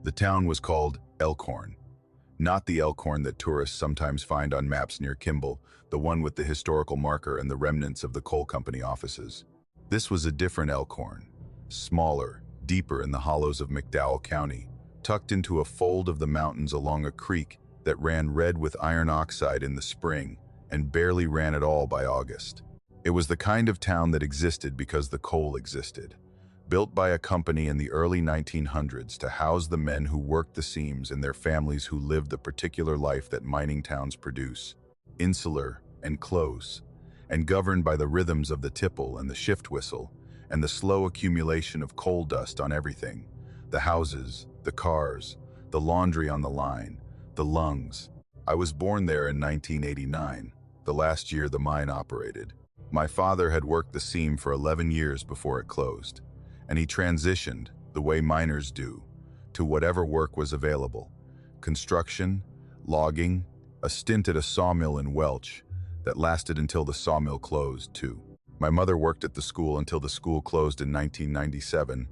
The town was called Elkhorn, not the Elkhorn that tourists sometimes find on maps near Kimball, the one with the historical marker and the remnants of the coal company offices. This was a different Elkhorn, smaller, deeper in the hollows of McDowell County, tucked into a fold of the mountains along a creek that ran red with iron oxide in the spring and barely ran at all by August. It was the kind of town that existed because the coal existed. Built by a company in the early 1900s to house the men who worked the seams and their families who lived the particular life that mining towns produce. Insular and close, and governed by the rhythms of the tipple and the shift whistle, and the slow accumulation of coal dust on everything. The houses, the cars, the laundry on the line, the lungs. I was born there in 1989, the last year the mine operated. My father had worked the seam for 11 years before it closed, and he transitioned, the way miners do, to whatever work was available. Construction, logging, a stint at a sawmill in Welch that lasted until the sawmill closed, too. My mother worked at the school until the school closed in 1997,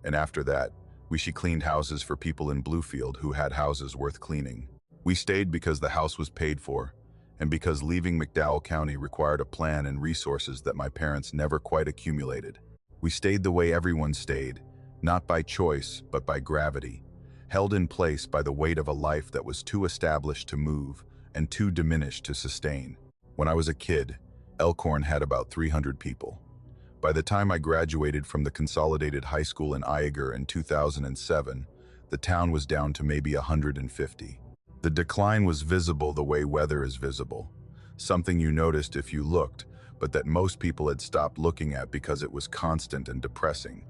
and after that, she cleaned houses for people in Bluefield who had houses worth cleaning. We stayed because the house was paid for, and because leaving McDowell County required a plan and resources that my parents never quite accumulated. We stayed the way everyone stayed, not by choice, but by gravity, held in place by the weight of a life that was too established to move and too diminished to sustain. When I was a kid, Elkhorn had about 300 people. By the time I graduated from the Consolidated High School in Iger in 2007, the town was down to maybe 150. The decline was visible the way weather is visible, something you noticed if you looked, but that most people had stopped looking at because it was constant and depressing.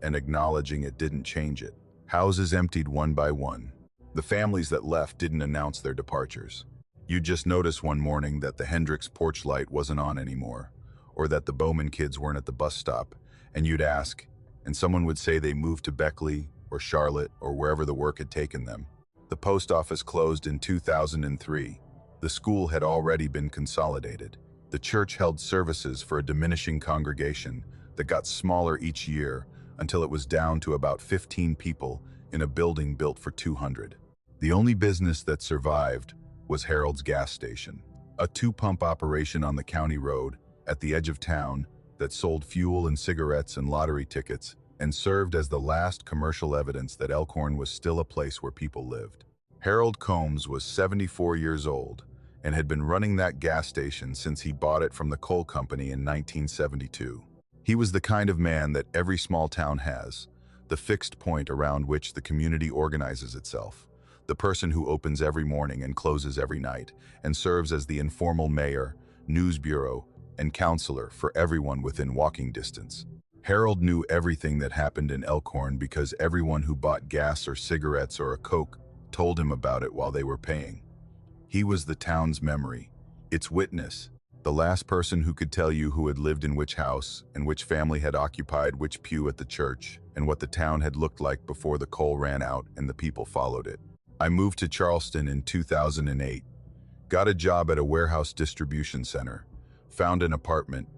And acknowledging it didn't change it. Houses emptied one by one. The families that left didn't announce their departures. You'd just notice one morning that the Hendricks porch light wasn't on anymore, or that the Bowman kids weren't at the bus stop, and you'd ask, and someone would say they moved to Beckley or Charlotte or wherever the work had taken them. The post office closed in 2003. The school had already been consolidated. The church held services for a diminishing congregation that got smaller each year until it was down to about 15 people in a building built for 200. The only business that survived was Harold's gas station, a two-pump operation on the county road at the edge of town that sold fuel and cigarettes and lottery tickets and served as the last commercial evidence that Elkhorn was still a place where people lived. Harold Combs was 74 years old and had been running that gas station since he bought it from the coal company in 1972. He was the kind of man that every small town has, the fixed point around which the community organizes itself, the person who opens every morning and closes every night and serves as the informal mayor, news bureau, and counselor for everyone within walking distance. Harold knew everything that happened in Elkhorn because everyone who bought gas or cigarettes or a Coke told him about it while they were paying. He was the town's memory, its witness, the last person who could tell you who had lived in which house and which family had occupied which pew at the church and what the town had looked like before the coal ran out and the people followed it. I moved to Charleston in 2008, got a job at a warehouse distribution center, found an apartment,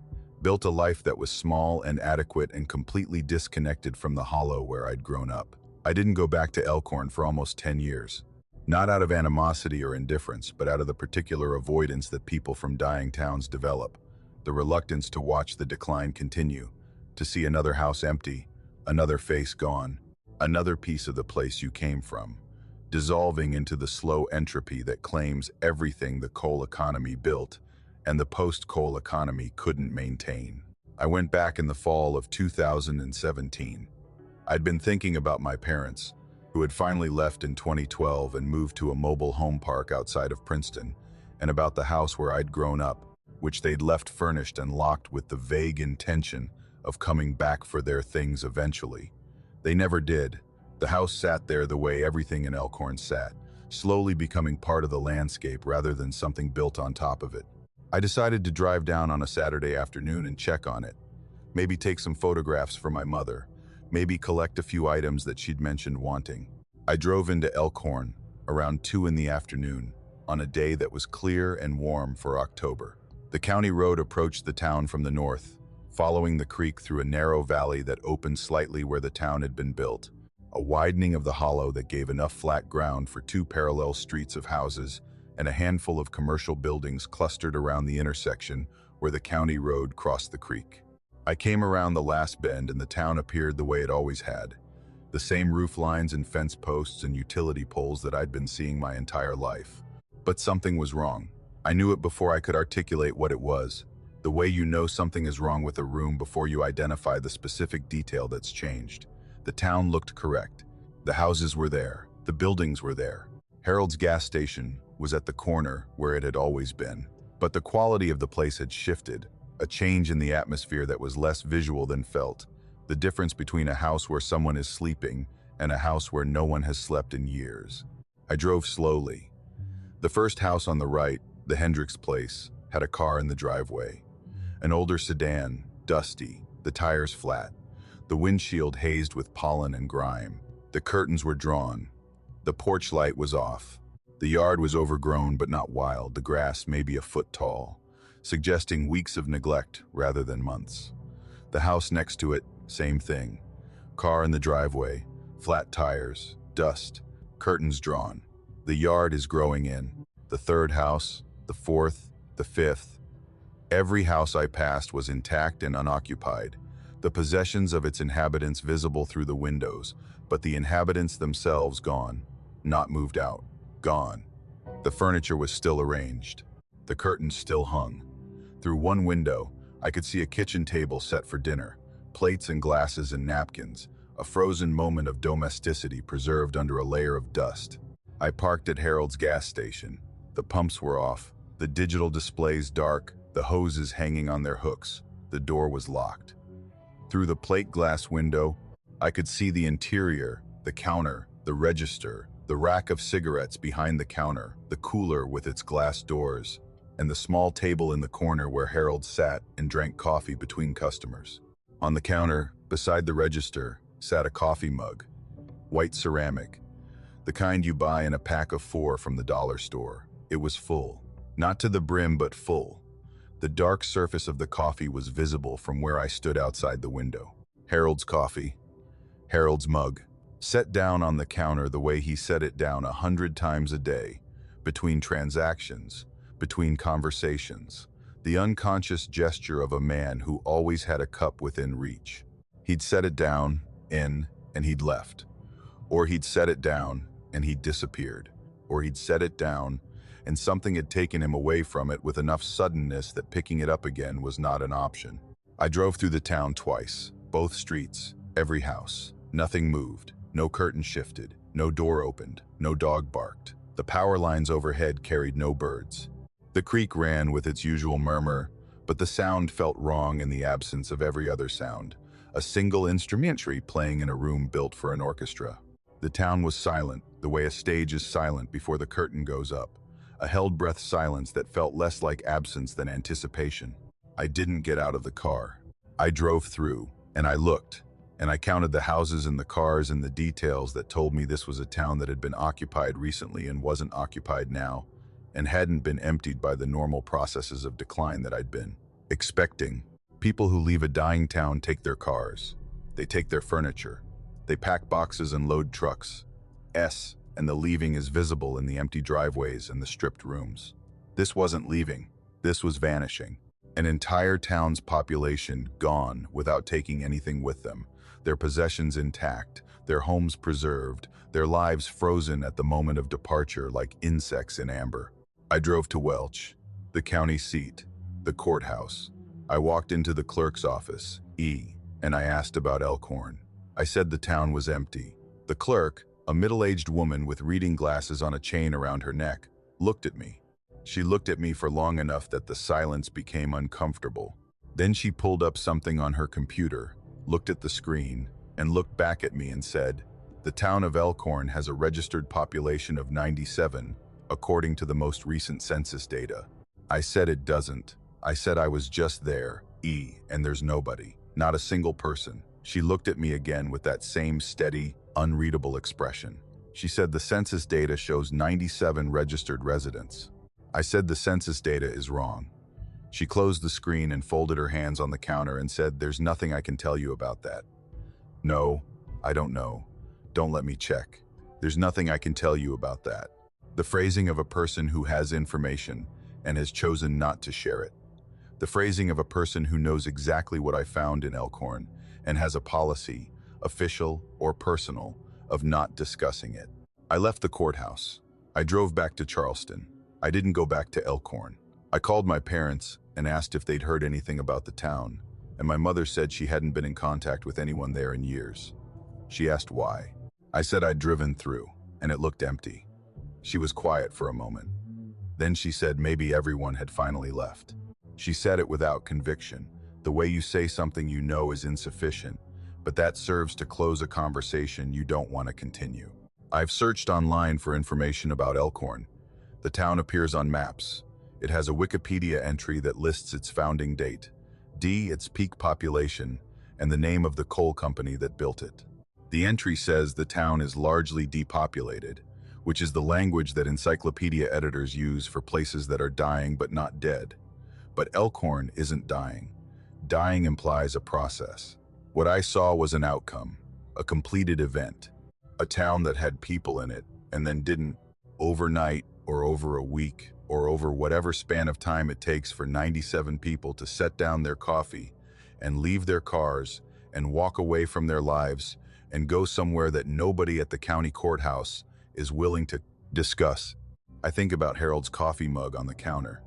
built a life that was small and adequate and completely disconnected from the hollow where I'd grown up. I didn't go back to Elkhorn for almost 10 years. Not out of animosity or indifference, but out of the particular avoidance that people from dying towns develop, the reluctance to watch the decline continue, to see another house empty, another face gone, another piece of the place you came from, dissolving into the slow entropy that claims everything the coal economy built and the post-coal economy couldn't maintain. I went back in the fall of 2017. I'd been thinking about my parents, who had finally left in 2012 and moved to a mobile home park outside of Princeton, and about the house where I'd grown up, which they'd left furnished and locked with the vague intention of coming back for their things eventually. They never did. The house sat there the way everything in Elkhorn sat, slowly becoming part of the landscape rather than something built on top of it. I decided to drive down on a Saturday afternoon and check on it. Maybe take some photographs for my mother. Maybe collect a few items that she'd mentioned wanting. I drove into Elkhorn around 2 in the afternoon on a day that was clear and warm for October. The county road approached the town from the north, following the creek through a narrow valley that opened slightly where the town had been built. a widening of the hollow that gave enough flat ground for two parallel streets of houses and a handful of commercial buildings clustered around the intersection where the county road crossed the creek. I came around the last bend and the town appeared the way it always had. The same roof lines and fence posts and utility poles that I'd been seeing my entire life. But something was wrong. I knew it before I could articulate what it was. The way you know something is wrong with a room before you identify the specific detail that's changed. The town looked correct. The houses were there. The buildings were there. Harold's gas station was at the corner where it had always been. But the quality of the place had shifted, a change in the atmosphere that was less visual than felt. The difference between a house where someone is sleeping and a house where no one has slept in years. I drove slowly. The first house on the right, the Hendricks place, had a car in the driveway. An older sedan, dusty, the tires flat, the windshield hazed with pollen and grime. The curtains were drawn. The porch light was off. The yard was overgrown but not wild, the grass maybe a foot tall, suggesting weeks of neglect rather than months. The house next to it, same thing. Car in the driveway, flat tires, dust, curtains drawn. The yard is growing in. The third house, the fourth, the fifth. Every house I passed was intact and unoccupied, the possessions of its inhabitants visible through the windows, but the inhabitants themselves gone, not moved out, gone. The furniture was still arranged. The curtains still hung. Through one window, I could see a kitchen table set for dinner, plates and glasses and napkins, a frozen moment of domesticity preserved under a layer of dust. I parked at Harold's gas station. The pumps were off, the digital displays dark, the hoses hanging on their hooks. The door was locked. Through the plate glass window, I could see the interior, the counter, the register, the rack of cigarettes behind the counter, the cooler with its glass doors, and the small table in the corner where Harold sat and drank coffee between customers. On the counter, beside the register, sat a coffee mug, white ceramic, the kind you buy in a pack of 4 from the dollar store. It was full, not to the brim but full. The dark surface of the coffee was visible from where I stood outside the window. Harold's coffee, Harold's mug, set down on the counter the way he set it down 100 times a day, between transactions, between conversations, the unconscious gesture of a man who always had a cup within reach. He'd set it down, and he'd left. Or he'd set it down, and he'd disappeared. Or he'd set it down, and something had taken him away from it with enough suddenness that picking it up again was not an option. I drove through the town twice, both streets, every house. Nothing moved, no curtain shifted, no door opened, no dog barked. The power lines overhead carried no birds. The creek ran with its usual murmur, but the sound felt wrong in the absence of every other sound, a single instrumentary playing in a room built for an orchestra. The town was silent, the way a stage is silent before the curtain goes up, a held-breath silence that felt less like absence than anticipation. I didn't get out of the car. I drove through, and I looked, and I counted the houses and the cars and the details that told me this was a town that had been occupied recently and wasn't occupied now, and hadn't been emptied by the normal processes of decline that I'd been expecting. People who leave a dying town take their cars. They take their furniture. They pack boxes and load trucks. And the leaving is visible in the empty driveways and the stripped rooms. This wasn't leaving. This was vanishing. An entire town's population gone without taking anything with them. Their possessions intact, their homes preserved, their lives frozen at the moment of departure like insects in amber. I drove to Welch, the county seat, the courthouse. I walked into the clerk's office, and I asked about Elkhorn. I said the town was empty. The clerk, a middle-aged woman with reading glasses on a chain around her neck, looked at me. She looked at me for long enough that the silence became uncomfortable. Then she pulled up something on her computer, looked at the screen, and looked back at me and said, "The town of Elkhorn has a registered population of 97, according to the most recent census data." I said it doesn't. I said I was just there, and there's nobody, not a single person. She looked at me again with that same steady, unreadable expression. She said the census data shows 97 registered residents. I said the census data is wrong. She closed the screen and folded her hands on the counter and said, "There's nothing I can tell you about that." "No, I don't know. Don't let me check. There's nothing I can tell you about that. The phrasing of a person who has information and has chosen not to share it. The phrasing of a person who knows exactly what I found in Elkhorn and has a policy, official or personal, of not discussing it. I left the courthouse. I drove back to Charleston. I didn't go back to Elkhorn. I called my parents and asked if they'd heard anything about the town, and my mother said she hadn't been in contact with anyone there in years. She asked why. I said I'd driven through, and it looked empty. She was quiet for a moment. Then she said maybe everyone had finally left. She said it without conviction. The way you say something you know is insufficient, but that serves to close a conversation you don't want to continue. I've searched online for information about Elkhorn. The town appears on maps. It has a Wikipedia entry that lists its founding date, its peak population, and the name of the coal company that built it. The entry says the town is largely depopulated, which is the language that encyclopedia editors use for places that are dying but not dead. But Elkhorn isn't dying. Dying implies a process. What I saw was an outcome, a completed event, a town that had people in it and then didn't, overnight or over a week or over whatever span of time it takes for 97 people to set down their coffee and leave their cars and walk away from their lives and go somewhere that nobody at the county courthouse is willing to discuss. I think about Harold's coffee mug on the counter.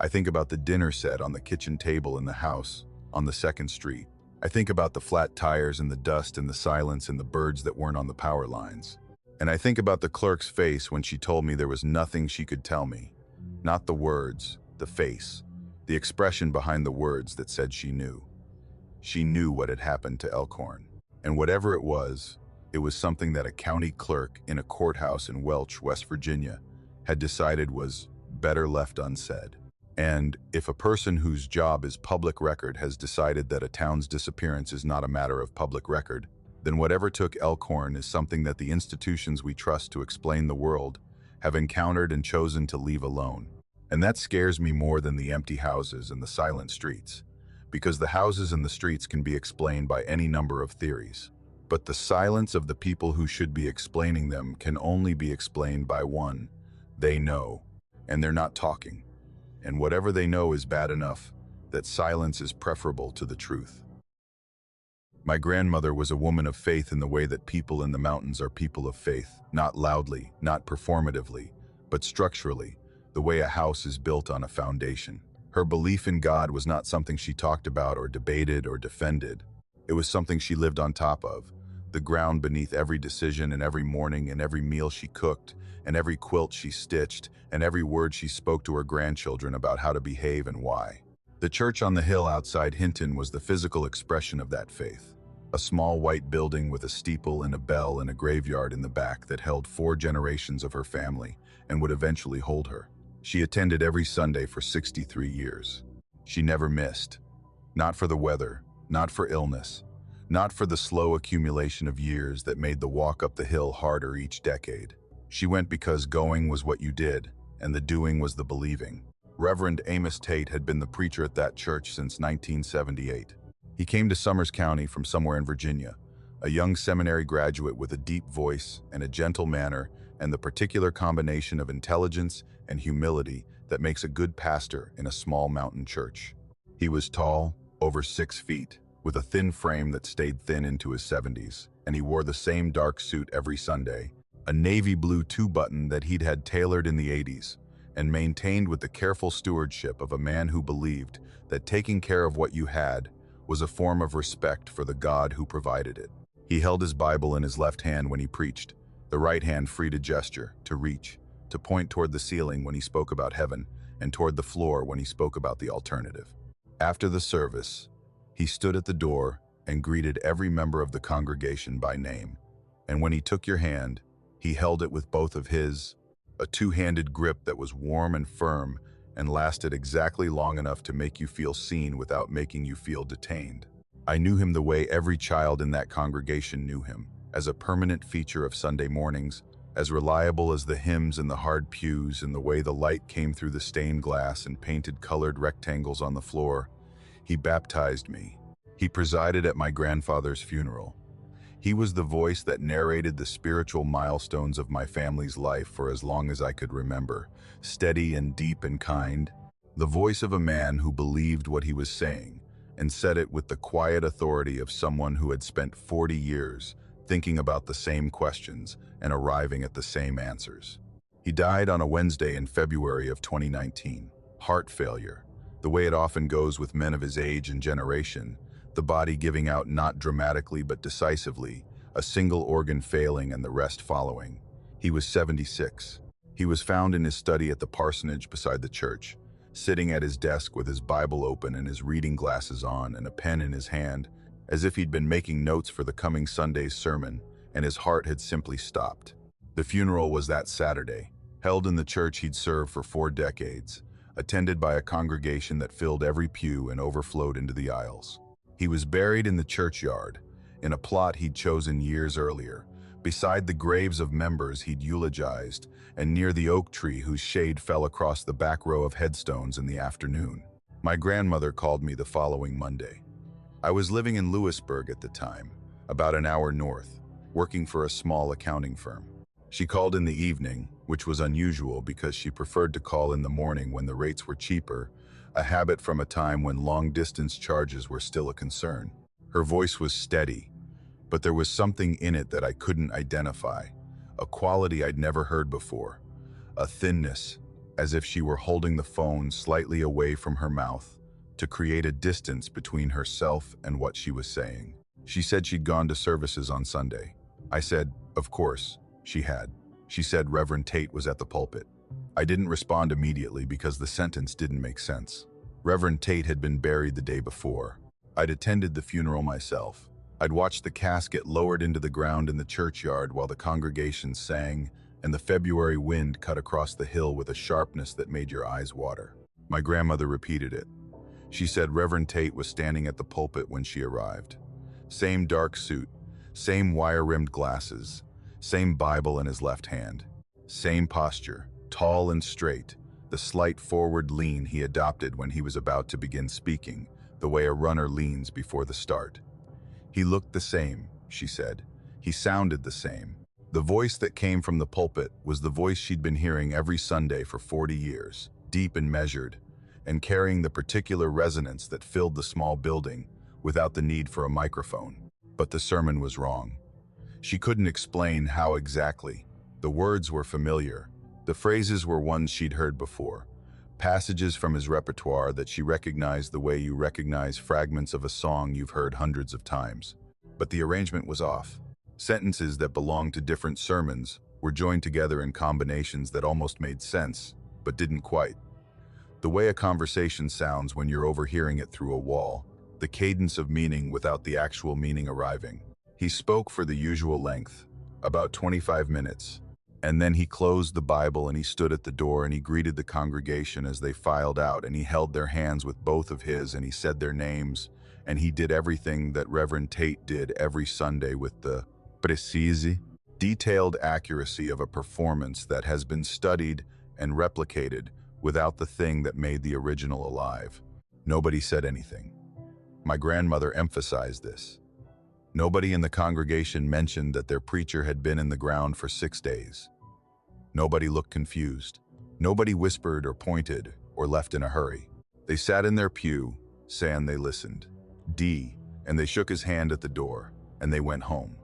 I think about the dinner set on the kitchen table in the house on the 2nd Street. I think about the flat tires and the dust and the silence and the birds that weren't on the power lines. And I think about the clerk's face when she told me there was nothing she could tell me. Not the words, the face, the expression behind the words that said she knew. She knew what had happened to Elkhorn. And whatever it was something that a county clerk in a courthouse in Welch, West Virginia, had decided was better left unsaid. And if a person whose job is public record has decided that a town's disappearance is not a matter of public record, then whatever took Elkhorn is something that the institutions we trust to explain the world have encountered and chosen to leave alone. And that scares me more than the empty houses and the silent streets, because the houses and the streets can be explained by any number of theories. But the silence of the people who should be explaining them can only be explained by one. They know, and they're not talking. And whatever they know is bad enough that silence is preferable to the truth. My grandmother was a woman of faith in the way that people in the mountains are people of faith, not loudly, not performatively, but structurally, the way a house is built on a foundation. Her belief in God was not something she talked about or debated or defended. It was something she lived on top of, the ground beneath every decision and every morning and every meal she cooked and every quilt she stitched and every word she spoke to her grandchildren about how to behave and why. The church on the hill outside Hinton was the physical expression of that faith. A small white building with a steeple and a bell and a graveyard in the back that held 4 generations of her family and would eventually hold her. She attended every Sunday for 63 years. She never missed. Not for the weather, not for illness, not for the slow accumulation of years that made the walk up the hill harder each decade. She went because going was what you did, and the doing was the believing. Reverend Amos Tate had been the preacher at that church since 1978. He came to Summers County from somewhere in Virginia, a young seminary graduate with a deep voice and a gentle manner and the particular combination of intelligence and humility that makes a good pastor in a small mountain church. He was tall, over 6 feet, with a thin frame that stayed thin into his 70s, and he wore the same dark suit every Sunday, a navy blue 2-button that he'd had tailored in the 80s, and maintained with the careful stewardship of a man who believed that taking care of what you had was a form of respect for the God who provided it. He held his Bible in his left hand when he preached, the right hand free to gesture, to reach, to point toward the ceiling when he spoke about heaven, and toward the floor when he spoke about the alternative. After the service, he stood at the door and greeted every member of the congregation by name. And when he took your hand, he held it with both of his, a 2-handed grip that was warm and firm and lasted exactly long enough to make you feel seen without making you feel detained. I knew him the way every child in that congregation knew him, as a permanent feature of Sunday mornings, as reliable as the hymns in the hard pews and the way the light came through the stained glass and painted colored rectangles on the floor. He baptized me. He presided at my grandfather's funeral. He was the voice that narrated the spiritual milestones of my family's life for as long as I could remember, steady and deep and kind. The voice of a man who believed what he was saying, and said it with the quiet authority of someone who had spent 40 years thinking about the same questions and arriving at the same answers. He died on a Wednesday in February of 2019. Heart failure. The way it often goes with men of his age and generation, the body giving out not dramatically but decisively, a single organ failing and the rest following. He was 76. He was found in his study at the parsonage beside the church, sitting at his desk with his Bible open and his reading glasses on and a pen in his hand, as if he'd been making notes for the coming Sunday's sermon, and his heart had simply stopped. The funeral was that Saturday, held in the church he'd served for 4 decades, attended by a congregation that filled every pew and overflowed into the aisles. He was buried in the churchyard, in a plot he'd chosen years earlier, beside the graves of members he'd eulogized, and near the oak tree whose shade fell across the back row of headstones in the afternoon. My grandmother called me the following Monday. I was living in Lewisburg at the time, about an hour north, working for a small accounting firm. She called in the evening, which was unusual because she preferred to call in the morning when the rates were cheaper, a habit from a time when long-distance charges were still a concern. Her voice was steady, but there was something in it that I couldn't identify, a quality I'd never heard before, a thinness, as if she were holding the phone slightly away from her mouth to create a distance between herself and what she was saying. She said she'd gone to services on Sunday. I said, of course, she had. She said Reverend Tate was at the pulpit. I didn't respond immediately because the sentence didn't make sense. Reverend Tate had been buried the day before. I'd attended the funeral myself. I'd watched the casket lowered into the ground in the churchyard while the congregation sang, and the February wind cut across the hill with a sharpness that made your eyes water. My grandmother repeated it. She said Reverend Tate was standing at the pulpit when she arrived. Same dark suit, same wire-rimmed glasses, same Bible in his left hand. Same posture, tall and straight, the slight forward lean he adopted when he was about to begin speaking, the way a runner leans before the start. He looked the same, she said. He sounded the same. The voice that came from the pulpit was the voice she'd been hearing every Sunday for 40 years, deep and measured, and carrying the particular resonance that filled the small building without the need for a microphone. But the sermon was wrong. She couldn't explain how exactly. The words were familiar. The phrases were ones she'd heard before, passages from his repertoire that she recognized the way you recognize fragments of a song you've heard hundreds of times. But the arrangement was off. Sentences that belonged to different sermons were joined together in combinations that almost made sense, but didn't quite. The way a conversation sounds when you're overhearing it through a wall, the cadence of meaning without the actual meaning arriving. He spoke for the usual length, about 25 minutes, and then he closed the Bible and he stood at the door and he greeted the congregation as they filed out, and he held their hands with both of his and he said their names, and he did everything that Reverend Tate did every Sunday with the precise, detailed accuracy of a performance that has been studied and replicated without the thing that made the original alive. Nobody said anything. My grandmother emphasized this. Nobody in the congregation mentioned that their preacher had been in the ground for 6 days. Nobody looked confused. Nobody whispered or pointed or left in a hurry. They sat in their pew, saying they listened. And they shook his hand at the door, and they went home.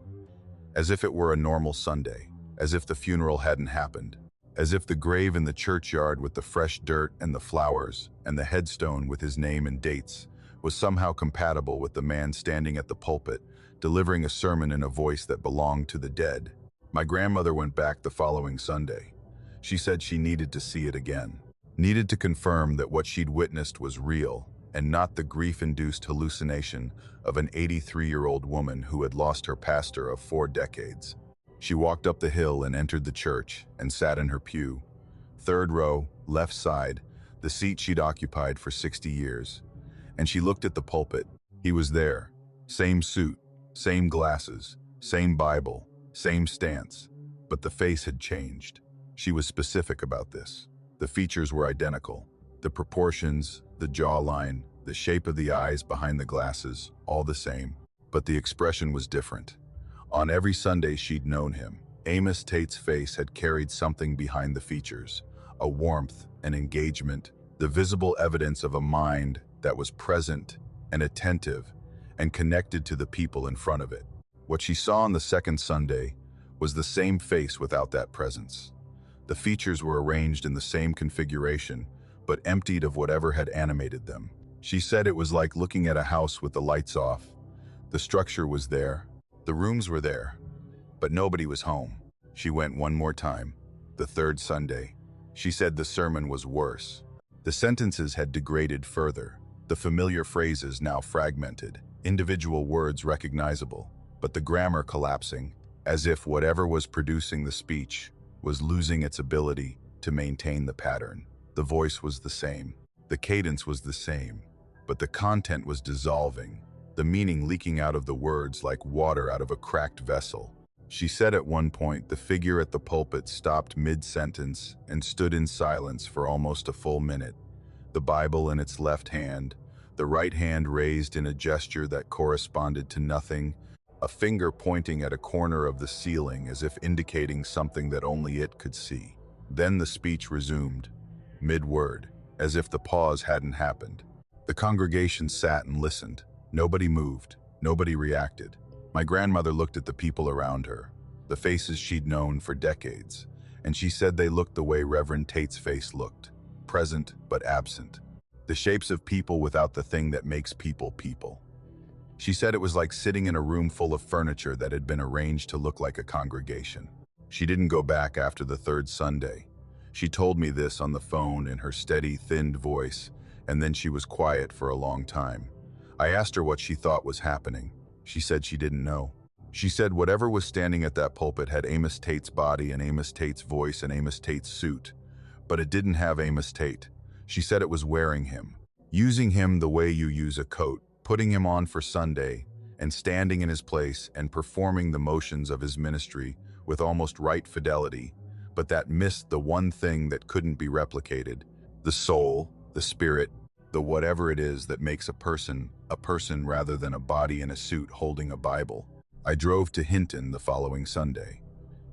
As if it were a normal Sunday, as if the funeral hadn't happened, as if the grave in the churchyard with the fresh dirt and the flowers, and the headstone with his name and dates, was somehow compatible with the man standing at the pulpit, delivering a sermon in a voice that belonged to the dead. My grandmother went back the following Sunday. She said she needed to see it again, needed to confirm that what she'd witnessed was real, and not the grief-induced hallucination of an 83-year-old woman who had lost her pastor of 4 decades. She walked up the hill and entered the church and sat in her pew. 3rd row, left side, the seat she'd occupied for 60 years. And she looked at the pulpit. He was there. Same suit, same glasses, same Bible, same stance. But the face had changed. She was specific about this. The features were identical. The proportions, the jawline, the shape of the eyes behind the glasses, all the same. But the expression was different. On every Sunday she'd known him, Amos Tate's face had carried something behind the features, a warmth, an engagement, the visible evidence of a mind that was present and attentive and connected to the people in front of it. What she saw on the second Sunday was the same face without that presence. The features were arranged in the same configuration, but emptied of whatever had animated them. She said it was like looking at a house with the lights off. The structure was there, the rooms were there, but nobody was home. She went one more time, the third Sunday. She said the sermon was worse. The sentences had degraded further, the familiar phrases now fragmented, individual words recognizable, but the grammar collapsing, as if whatever was producing the speech was losing its ability to maintain the pattern. The voice was the same, the cadence was the same, but the content was dissolving, the meaning leaking out of the words like water out of a cracked vessel. She said at one point the figure at the pulpit stopped mid-sentence and stood in silence for almost a full minute, the Bible in its left hand, the right hand raised in a gesture that corresponded to nothing, a finger pointing at a corner of the ceiling as if indicating something that only it could see. Then the speech resumed, mid-word, as if the pause hadn't happened. The congregation sat and listened. Nobody moved, nobody reacted. My grandmother looked at the people around her, the faces she'd known for decades, and she said they looked the way Reverend Tate's face looked, present but absent. The shapes of people without the thing that makes people people. She said it was like sitting in a room full of furniture that had been arranged to look like a congregation. She didn't go back after the third Sunday. She told me this on the phone in her steady, thinned voice, and then she was quiet for a long time. I asked her what she thought was happening. She said she didn't know. She said whatever was standing at that pulpit had Amos Tate's body and Amos Tate's voice and Amos Tate's suit, but it didn't have Amos Tate. She said it was wearing him, using him the way you use a coat, putting him on for Sunday and standing in his place and performing the motions of his ministry with almost right fidelity, but that missed the one thing that couldn't be replicated, the soul, the spirit, the whatever it is that makes a person rather than a body in a suit holding a Bible. I drove to Hinton the following Sunday.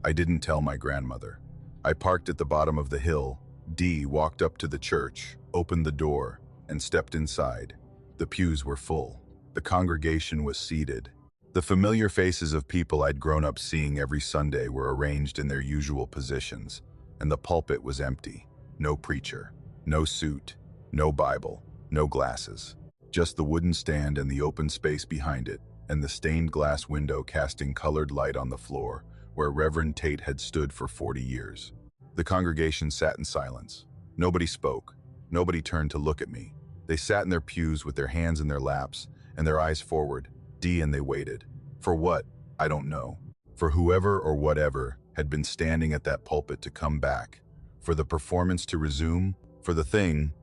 I didn't tell my grandmother. I parked at the bottom of the hill. Dee walked up to the church, opened the door, and stepped inside. The pews were full. The congregation was seated. The familiar faces of people I'd grown up seeing every Sunday were arranged in their usual positions, and the pulpit was empty. No preacher, no suit, no Bible, no glasses. Just the wooden stand and the open space behind it, and the stained glass window casting colored light on the floor, where Reverend Tate had stood for 40 years. The congregation sat in silence. Nobody spoke. Nobody turned to look at me. They sat in their pews with their hands in their laps and their eyes forward. And they waited. For what? I don't know. For whoever or whatever had been standing at that pulpit to come back. For the performance to resume. For the thing,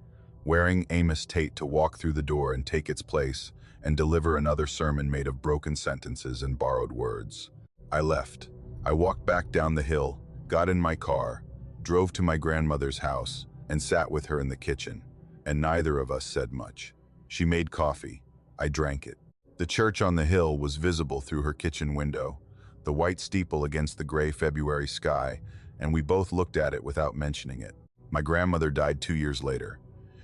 wearing Amos Tate, to walk through the door and take its place and deliver another sermon made of broken sentences and borrowed words. I left. I walked back down the hill, got in my car, drove to my grandmother's house, and sat with her in the kitchen, and neither of us said much. She made coffee. I drank it. The church on the hill was visible through her kitchen window, the white steeple against the gray February sky, and we both looked at it without mentioning it. My grandmother died 2 years later.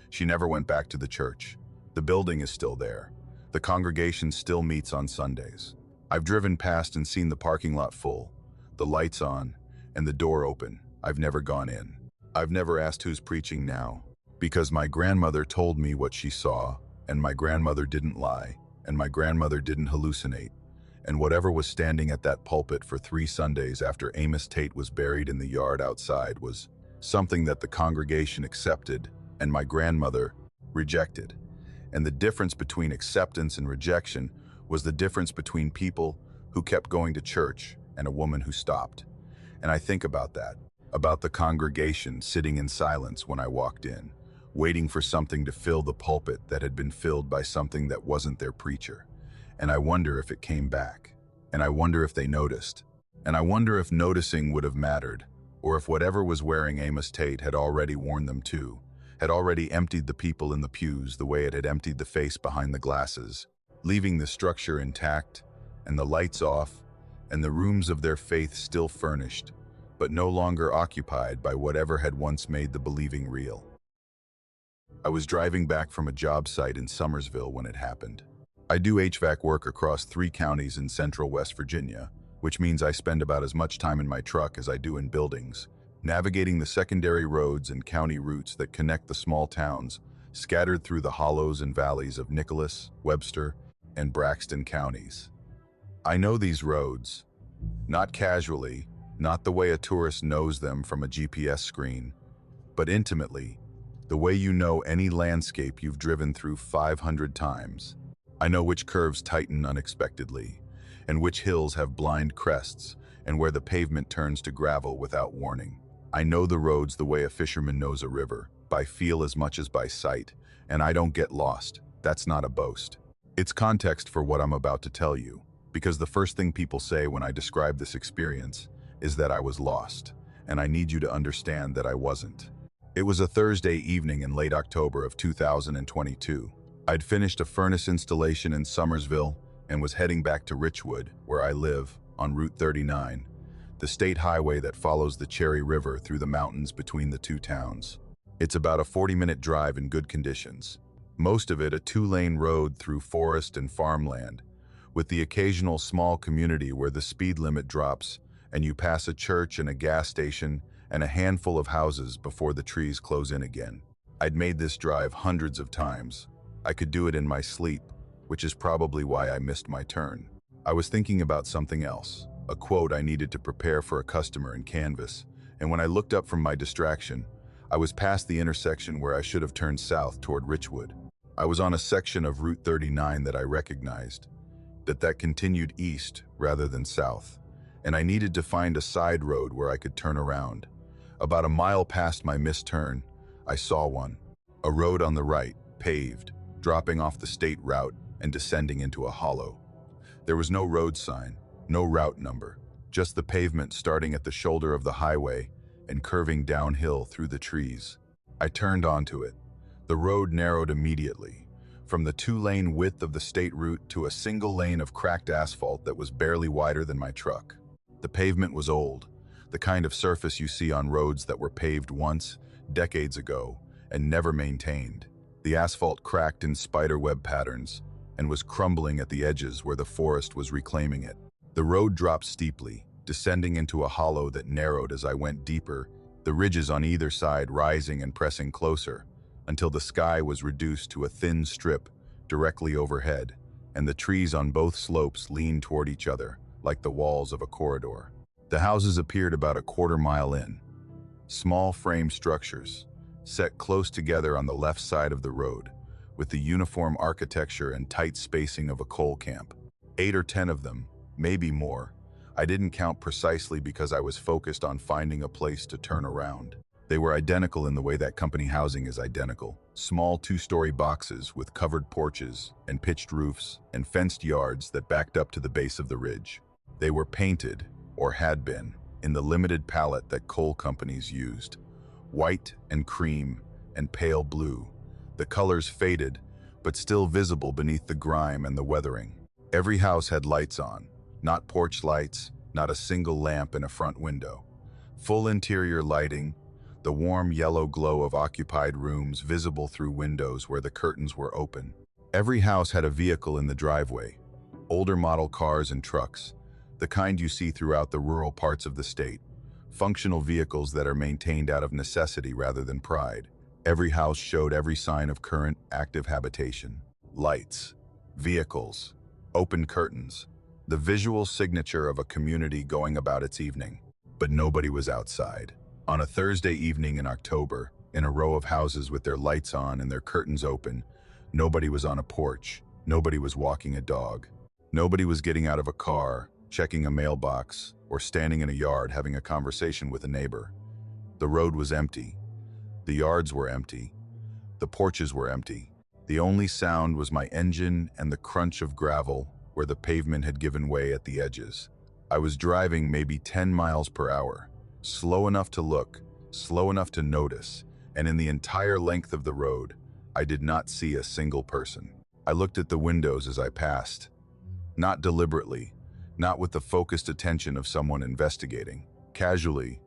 She never went back to the church. The building is still there. The congregation still meets on Sundays. I've driven past and seen the parking lot full, the lights on, and the door open. I've never gone in. I've never asked who's preaching now, because my grandmother told me what she saw, and my grandmother didn't lie, and my grandmother didn't hallucinate, and whatever was standing at that pulpit for 3 Sundays after Amos Tate was buried in the yard outside was something that the congregation accepted and my grandmother rejected. And the difference between acceptance and rejection was the difference between people who kept going to church and a woman who stopped. And I think about that, about the congregation sitting in silence when I walked in, waiting for something to fill the pulpit that had been filled by something that wasn't their preacher. And I wonder if it came back. And I wonder if they noticed. And I wonder if noticing would have mattered, or if whatever was wearing Amos Tate had already worn them too, had already emptied the people in the pews the way it had emptied the face behind the glasses, leaving the structure intact and the lights off and the rooms of their faith still furnished, but no longer occupied by whatever had once made the believing real. I was driving back from a job site in Somersville when it happened. I do HVAC work across 3 counties in central West Virginia, which means I spend about as much time in my truck as I do in buildings, navigating the secondary roads and county routes that connect the small towns scattered through the hollows and valleys of Nicholas, Webster, and Braxton counties. I know these roads, not casually, not the way a tourist knows them from a GPS screen, but intimately, the way you know any landscape you've driven through 500 times. I know which curves tighten unexpectedly, and which hills have blind crests, and where the pavement turns to gravel without warning. I know the roads the way a fisherman knows a river, by feel as much as by sight, and I don't get lost. That's not a boast. It's context for what I'm about to tell you, because the first thing people say when I describe this experience is that I was lost, and I need you to understand that I wasn't. It was a Thursday evening in late October of 2022. I'd finished a furnace installation in Somersville and was heading back to Richwood, where I live, on Route 39, the state highway that follows the Cherry River through the mountains between the 2 towns. It's about a 40-minute drive in good conditions, most of it a 2-lane road through forest and farmland, with the occasional small community where the speed limit drops and you pass a church and a gas station and a handful of houses before the trees close in again. I'd made this drive hundreds of times. I could do it in my sleep, which is probably why I missed my turn. I was thinking about something else, a quote I needed to prepare for a customer in Canvas, and when I looked up from my distraction, I was past the intersection where I should have turned south toward Richwood. I was on a section of Route 39 that I recognized, that continued east rather than south, and I needed to find a side road where I could turn around. About a mile past my missed turn, I saw one. A road on the right, paved, dropping off the state route and descending into a hollow. There was no road sign, no route number, just the pavement starting at the shoulder of the highway and curving downhill through the trees. I turned onto it. The road narrowed immediately, from the 2-lane width of the state route to a single lane of cracked asphalt that was barely wider than my truck. The pavement was old, the kind of surface you see on roads that were paved once, decades ago, and never maintained. The asphalt cracked in spiderweb patterns and was crumbling at the edges where the forest was reclaiming it. The road dropped steeply, descending into a hollow that narrowed as I went deeper, the ridges on either side rising and pressing closer, until the sky was reduced to a thin strip directly overhead, and the trees on both slopes leaned toward each other, like the walls of a corridor. The houses appeared about a quarter-mile in, small frame structures, set close together on the left side of the road, with the uniform architecture and tight spacing of a coal camp. 8 or 10 of them, maybe more. I didn't count precisely because I was focused on finding a place to turn around. They were identical in the way that company housing is identical. Small 2-story boxes with covered porches and pitched roofs and fenced yards that backed up to the base of the ridge. They were painted, or had been, in the limited palette that coal companies used. White and cream and pale blue. The colors faded, but still visible beneath the grime and the weathering. Every house had lights on, not porch lights, not a single lamp in a front window. Full interior lighting, the warm yellow glow of occupied rooms visible through windows where the curtains were open. Every house had a vehicle in the driveway, older model cars and trucks, the kind you see throughout the rural parts of the state, functional vehicles that are maintained out of necessity rather than pride. Every house showed every sign of current, active habitation. Lights, vehicles, open curtains, the visual signature of a community going about its evening. But nobody was outside. On a Thursday evening in October, in a row of houses with their lights on and their curtains open, nobody was on a porch, nobody was walking a dog. Nobody was getting out of a car, checking a mailbox, or standing in a yard having a conversation with a neighbor. The road was empty. The yards were empty. The porches were empty. The only sound was my engine and the crunch of gravel where the pavement had given way at the edges. I was driving maybe 10 miles per hour, slow enough to look, slow enough to notice, and in the entire length of the road, I did not see a single person. I looked at the windows as I passed. Not deliberately, not with the focused attention of someone investigating. Casually,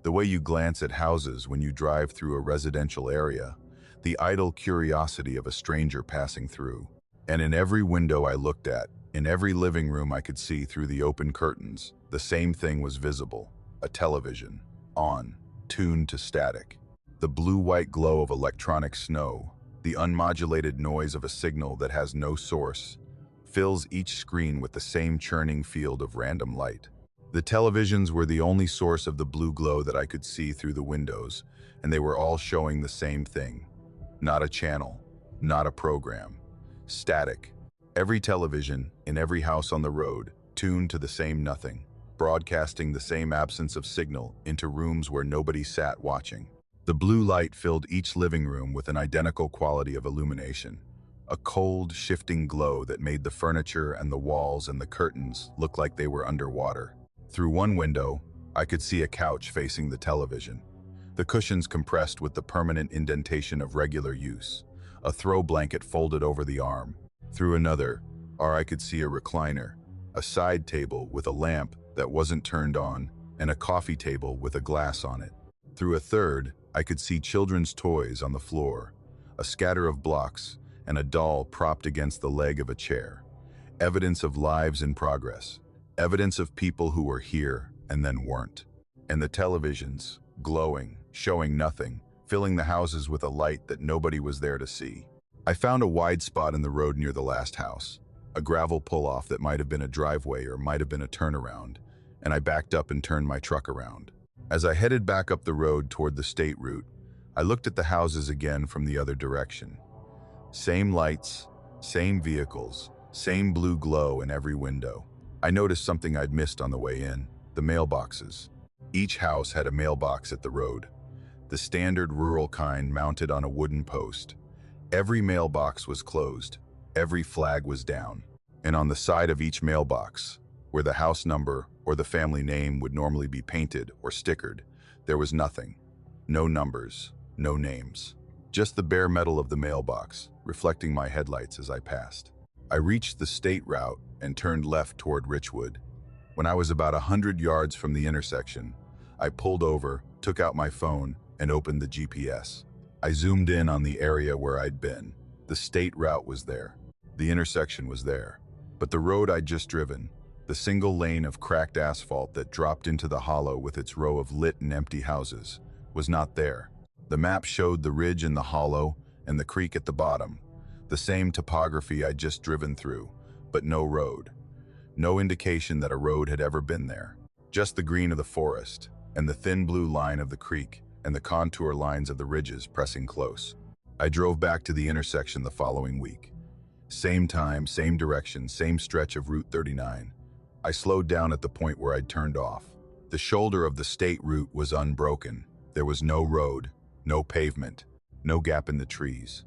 the way you glance at houses when you drive through a residential area, the idle curiosity of a stranger passing through. And in every window I looked at, in every living room I could see through the open curtains, the same thing was visible: a television, on, tuned to static. The blue-white glow of electronic snow, the unmodulated noise of a signal that has no source, fills each screen with the same churning field of random light. The televisions were the only source of the blue glow that I could see through the windows, and they were all showing the same thing. Not a channel, not a program. Static. Every television, in every house on the road, tuned to the same nothing, broadcasting the same absence of signal into rooms where nobody sat watching. The blue light filled each living room with an identical quality of illumination, a cold, shifting glow that made the furniture and the walls and the curtains look like they were underwater. Through one window, I could see a couch facing the television, the cushions compressed with the permanent indentation of regular use, a throw blanket folded over the arm. Through another, I could see a recliner, a side table with a lamp that wasn't turned on, and a coffee table with a glass on it. Through a third, I could see children's toys on the floor, a scatter of blocks, and a doll propped against the leg of a chair. Evidence of lives in progress. Evidence of people who were here and then weren't. And the televisions, glowing, showing nothing, filling the houses with a light that nobody was there to see. I found a wide spot in the road near the last house, a gravel pull-off that might have been a driveway or might have been a turnaround, and I backed up and turned my truck around. As I headed back up the road toward the state route, I looked at the houses again from the other direction. Same lights, same vehicles, same blue glow in every window. I noticed something I'd missed on the way in: the mailboxes. Each house had a mailbox at the road, the standard rural kind mounted on a wooden post. Every mailbox was closed, every flag was down, and on the side of each mailbox, where the house number or the family name would normally be painted or stickered, there was nothing. No numbers, no names. Just the bare metal of the mailbox, reflecting my headlights as I passed. I reached the state route and turned left toward Richwood. When I was about 100 yards from the intersection, I pulled over, took out my phone, and opened the GPS. I zoomed in on the area where I'd been. The state route was there. The intersection was there. But the road I'd just driven, the single lane of cracked asphalt that dropped into the hollow with its row of lit and empty houses, was not there. The map showed the ridge in the hollow and the creek at the bottom, the same topography I'd just driven through, but no road. No indication that a road had ever been there. Just the green of the forest, and the thin blue line of the creek, and the contour lines of the ridges pressing close. I drove back to the intersection the following week. Same time, same direction, same stretch of Route 39. I slowed down at the point where I'd turned off. The shoulder of the state route was unbroken. There was no road, no pavement, no gap in the trees.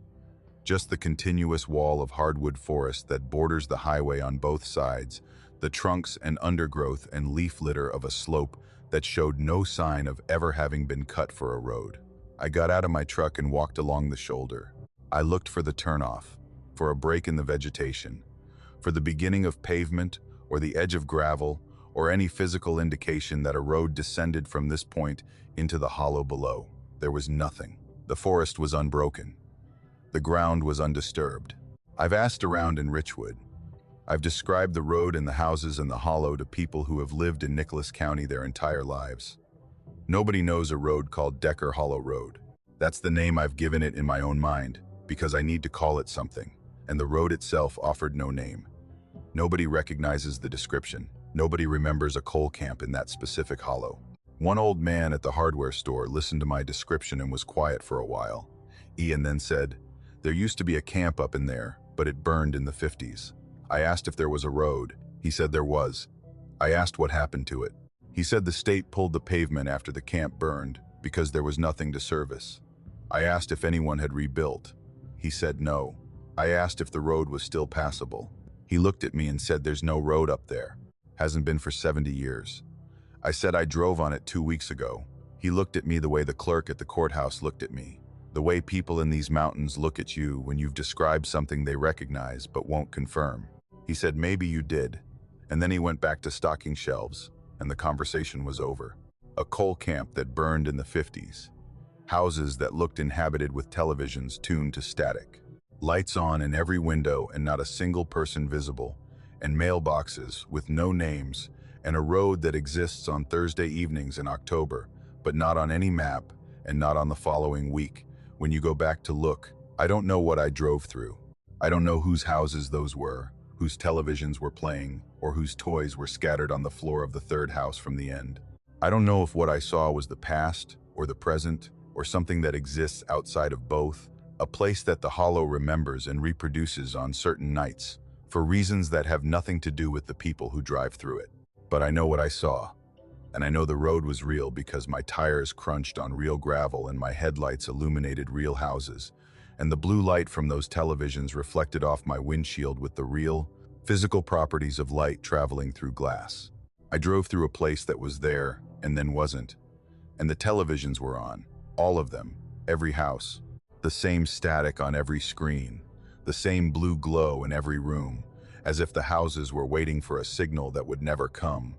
Just the continuous wall of hardwood forest that borders the highway on both sides, the trunks and undergrowth and leaf litter of a slope that showed no sign of ever having been cut for a road. I got out of my truck and walked along the shoulder. I looked for the turnoff, for a break in the vegetation, for the beginning of pavement or the edge of gravel or any physical indication that a road descended from this point into the hollow below. There was nothing. The forest was unbroken. The ground was undisturbed. I've asked around in Richwood. I've described the road and the houses in the hollow to people who have lived in Nicholas County their entire lives. Nobody knows a road called Decker Hollow Road. That's the name I've given it in my own mind, because I need to call it something, and the road itself offered no name. Nobody recognizes the description. Nobody remembers a coal camp in that specific hollow. One old man at the hardware store listened to my description and was quiet for a while. Ian then said, "There used to be a camp up in there, but it burned in the 50s. I asked if there was a road. He said there was. I asked what happened to it. He said the state pulled the pavement after the camp burned because there was nothing to service. I asked if anyone had rebuilt. He said no. I asked if the road was still passable. He looked at me and said there's no road up there. Hasn't been for 70 years. I said I drove on it 2 weeks ago. He looked at me the way the clerk at the courthouse looked at me. The way people in these mountains look at you when you've described something they recognize but won't confirm. He said maybe you did, And then he went back to stocking shelves, and the conversation was over. A coal camp that burned in the 50s. Houses that looked inhabited with televisions tuned to static. Lights on in every window and not a single person visible. And mailboxes with no names, and a road that exists on Thursday evenings in October, but not on any map and not on the following week. When you go back to look, I don't know what I drove through. I don't know whose houses those were, whose televisions were playing, or whose toys were scattered on the floor of the third house from the end. I don't know if what I saw was the past, or the present, or something that exists outside of both, a place that the hollow remembers and reproduces on certain nights, for reasons that have nothing to do with the people who drive through it. But I know what I saw, and I know the road was real because my tires crunched on real gravel and my headlights illuminated real houses, and the blue light from those televisions reflected off my windshield with the real, physical properties of light traveling through glass. I drove through a place that was there and then wasn't, and the televisions were on, all of them, every house, the same static on every screen, the same blue glow in every room, as if the houses were waiting for a signal that would never come,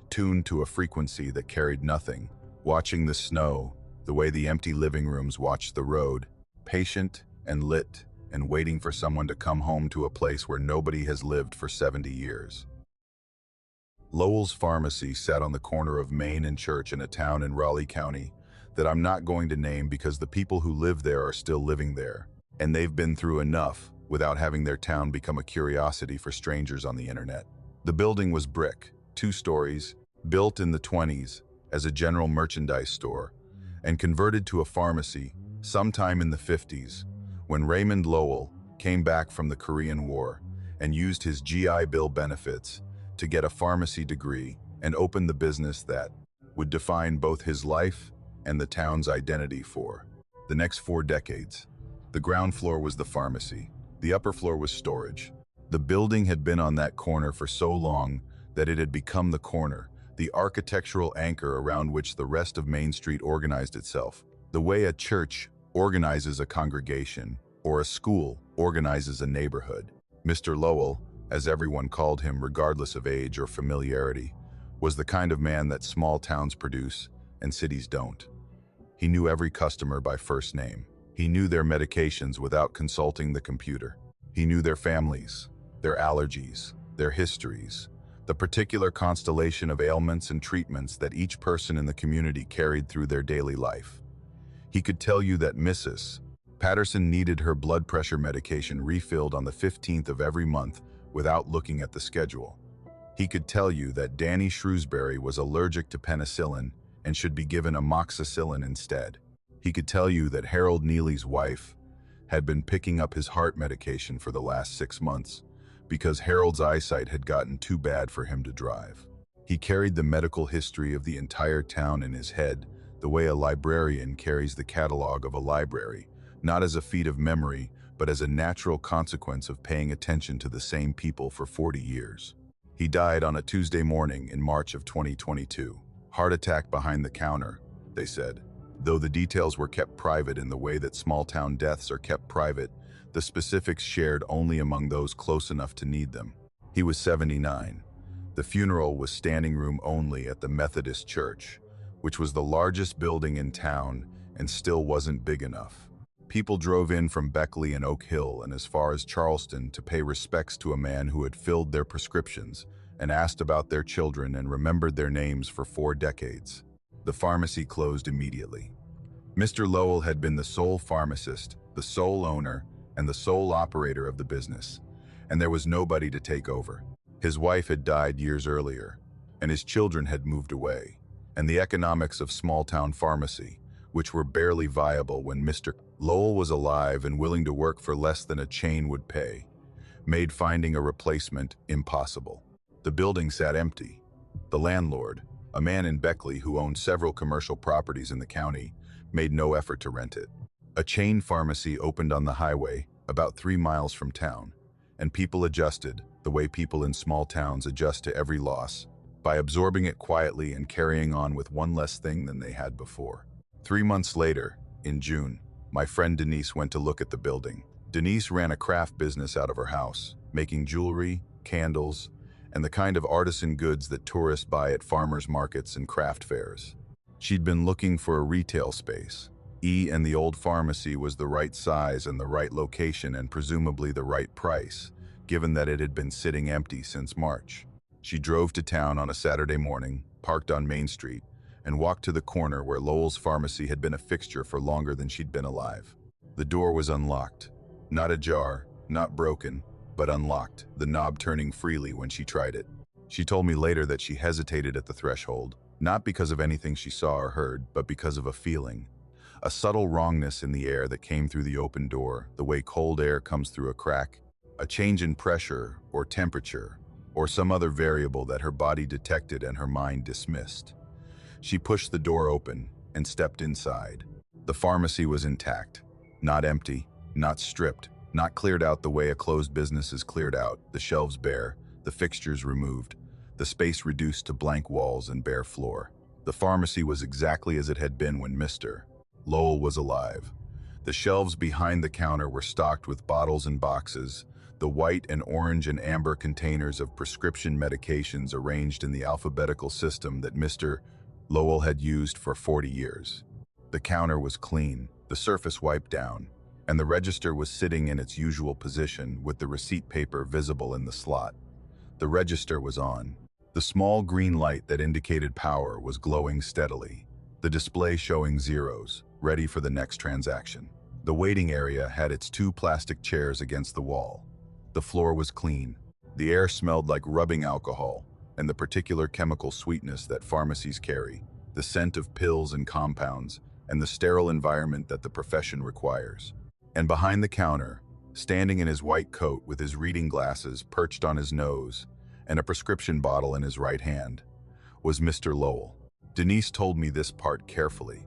tuned to a frequency that carried nothing, watching the snow, the way the empty living rooms watched the road, patient and lit and waiting for someone to come home to a place where nobody has lived for 70 years. Lowell's Pharmacy sat on the corner of Main and Church in a town in Raleigh County that I'm not going to name because the people who live there are still living there, and they've been through enough without having their town become a curiosity for strangers on the internet. The building was brick, 2 stories, built in the 20s as a general merchandise store, and converted to a pharmacy sometime in the 50s when Raymond Lowell came back from the Korean War and used his GI Bill benefits to get a pharmacy degree and open the business that would define both his life and the town's identity for the next 4 decades. The ground floor was the pharmacy. The upper floor was storage. The building had been on that corner for so long that it had become the corner, the architectural anchor around which the rest of Main Street organized itself. The way a church organizes a congregation, or a school organizes a neighborhood. Mr. Lowell, as everyone called him regardless of age or familiarity, was the kind of man that small towns produce and cities don't. He knew every customer by first name. He knew their medications without consulting the computer. He knew their families, their allergies, their histories, the particular constellation of ailments and treatments that each person in the community carried through their daily life. He could tell you that Mrs. Patterson needed her blood pressure medication refilled on the 15th of every month without looking at the schedule. He could tell you that Danny Shrewsbury was allergic to penicillin and should be given amoxicillin instead. He could tell you that Harold Neely's wife had been picking up his heart medication for the last 6 months because Harold's eyesight had gotten too bad for him to drive. He carried the medical history of the entire town in his head, the way a librarian carries the catalog of a library, not as a feat of memory, but as a natural consequence of paying attention to the same people for 40 years. He died on a Tuesday morning in March of 2022. Heart attack behind the counter, they said. Though the details were kept private in the way that small-town deaths are kept private, the specifics shared only among those close enough to need them. He was 79. The funeral was standing room only at the Methodist Church, which was the largest building in town and still wasn't big enough. People drove in from Beckley and Oak Hill and as far as Charleston to pay respects to a man who had filled their prescriptions and asked about their children and remembered their names for 4 decades. The pharmacy closed immediately. Mr. Lowell had been the sole pharmacist, the sole owner, and the sole operator of the business, and there was nobody to take over. His wife had died years earlier, and his children had moved away, and the economics of small-town pharmacy, which were barely viable when Mr. Lowell was alive and willing to work for less than a chain would pay, made finding a replacement impossible. The building sat empty. The landlord, a man in Beckley who owned several commercial properties in the county, made no effort to rent it. A chain pharmacy opened on the highway, about 3 miles from town, and people adjusted, the way people in small towns adjust to every loss, by absorbing it quietly and carrying on with one less thing than they had before. 3 months later, in June, my friend Denise went to look at the building. Denise ran a craft business out of her house, making jewelry, candles, and the kind of artisan goods that tourists buy at farmers markets and craft fairs. She'd been looking for a retail space. And the old pharmacy was the right size and the right location and presumably the right price, given that it had been sitting empty since March. She drove to town on a Saturday morning, parked on Main Street, and walked to the corner where Lowell's pharmacy had been a fixture for longer than she'd been alive. The door was unlocked. Not ajar, not broken, but unlocked, the knob turning freely when she tried it. She told me later that she hesitated at the threshold, not because of anything she saw or heard, but because of a feeling. A subtle wrongness in the air that came through the open door, the way cold air comes through a crack, a change in pressure or temperature, or some other variable that her body detected and her mind dismissed. She pushed the door open and stepped inside. The pharmacy was intact, not empty, not stripped, not cleared out the way a closed business is cleared out, the shelves bare, the fixtures removed, the space reduced to blank walls and bare floor. The pharmacy was exactly as it had been when Mr. Lowell was alive. The shelves behind the counter were stocked with bottles and boxes, the white and orange and amber containers of prescription medications arranged in the alphabetical system that Mr. Lowell had used for 40 years. The counter was clean, the surface wiped down, and the register was sitting in its usual position with the receipt paper visible in the slot. The register was on. The small green light that indicated power was glowing steadily, the display showing zeros, ready for the next transaction. The waiting area had its 2 plastic chairs against the wall. The floor was clean. The air smelled like rubbing alcohol and the particular chemical sweetness that pharmacies carry, the scent of pills and compounds, and the sterile environment that the profession requires. And behind the counter, standing in his white coat with his reading glasses perched on his nose and a prescription bottle in his right hand, was Mr. Lowell. Denise told me this part carefully,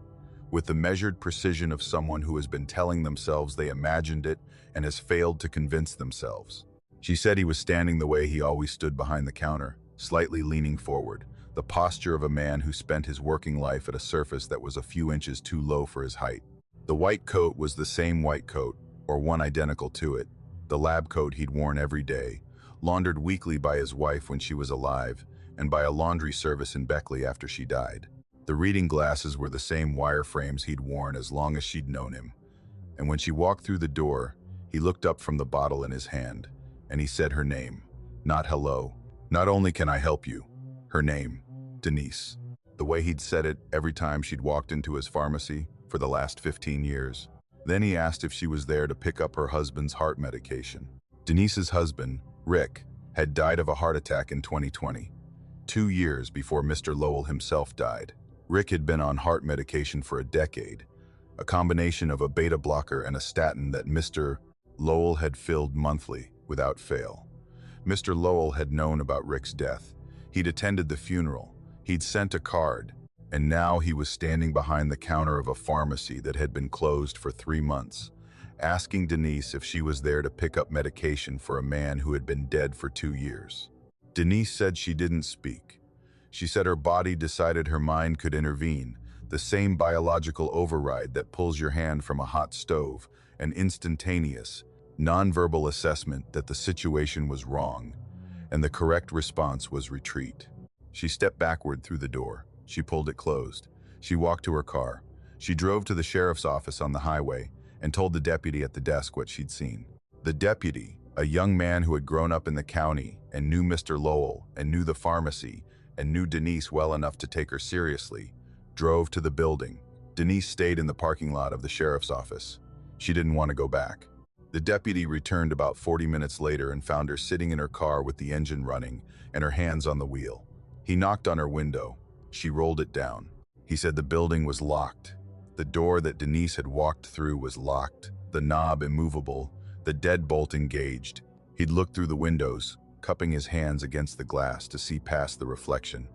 with the measured precision of someone who has been telling themselves they imagined it and has failed to convince themselves. She said he was standing the way he always stood behind the counter, slightly leaning forward, the posture of a man who spent his working life at a surface that was a few inches too low for his height. The white coat was the same white coat, or one identical to it, the lab coat he'd worn every day, laundered weekly by his wife when she was alive, and by a laundry service in Beckley after she died. The reading glasses were the same wire frames he'd worn as long as she'd known him. And when she walked through the door, he looked up from the bottle in his hand, and he said her name, not hello. Not only can I help you, her name, Denise. The way he'd said it every time she'd walked into his pharmacy for the last 15 years. Then he asked if she was there to pick up her husband's heart medication. Denise's husband, Rick, had died of a heart attack in 2020, 2 years before Mr. Lowell himself died. Rick had been on heart medication for a decade, a combination of a beta blocker and a statin that Mr. Lowell had filled monthly without fail. Mr. Lowell had known about Rick's death. He'd attended the funeral. He'd sent a card. And now he was standing behind the counter of a pharmacy that had been closed for 3 months, asking Denise if she was there to pick up medication for a man who had been dead for 2 years. Denise said she didn't speak. She said her body decided her mind could intervene, the same biological override that pulls your hand from a hot stove, an instantaneous, nonverbal assessment that the situation was wrong, and the correct response was retreat. She stepped backward through the door. She pulled it closed. She walked to her car. She drove to the sheriff's office on the highway and told the deputy at the desk what she'd seen. The deputy, a young man who had grown up in the county and knew Mr. Lowell and knew the pharmacy and knew Denise well enough to take her seriously, drove to the building. Denise stayed in the parking lot of the sheriff's office. She didn't want to go back. The deputy returned about 40 minutes later and found her sitting in her car with the engine running and her hands on the wheel. He knocked on her window. She rolled it down. He said the building was locked. The door that Denise had walked through was locked, the knob immovable, the deadbolt engaged. He'd looked through the windows, cupping his hands against the glass to see past the reflection.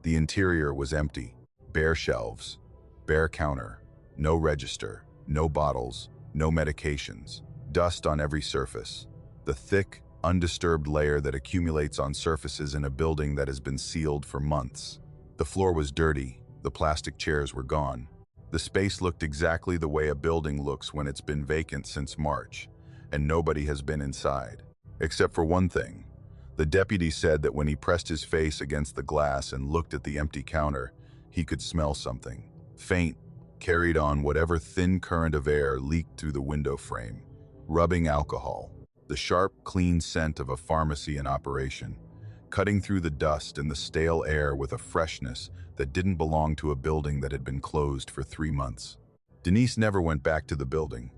The interior was empty, bare shelves, bare counter, no register, no bottles, no medications, dust on every surface, the thick, undisturbed layer that accumulates on surfaces in a building that has been sealed for months. The floor was dirty, the plastic chairs were gone. The space looked exactly the way a building looks when it's been vacant since March, and nobody has been inside. Except for one thing. The deputy said that when he pressed his face against the glass and looked at the empty counter, he could smell something. Faint, carried on whatever thin current of air leaked through the window frame. Rubbing alcohol. The sharp, clean scent of a pharmacy in operation, cutting through the dust and the stale air with a freshness that didn't belong to a building that had been closed for 3 months. Denise never went back to the building.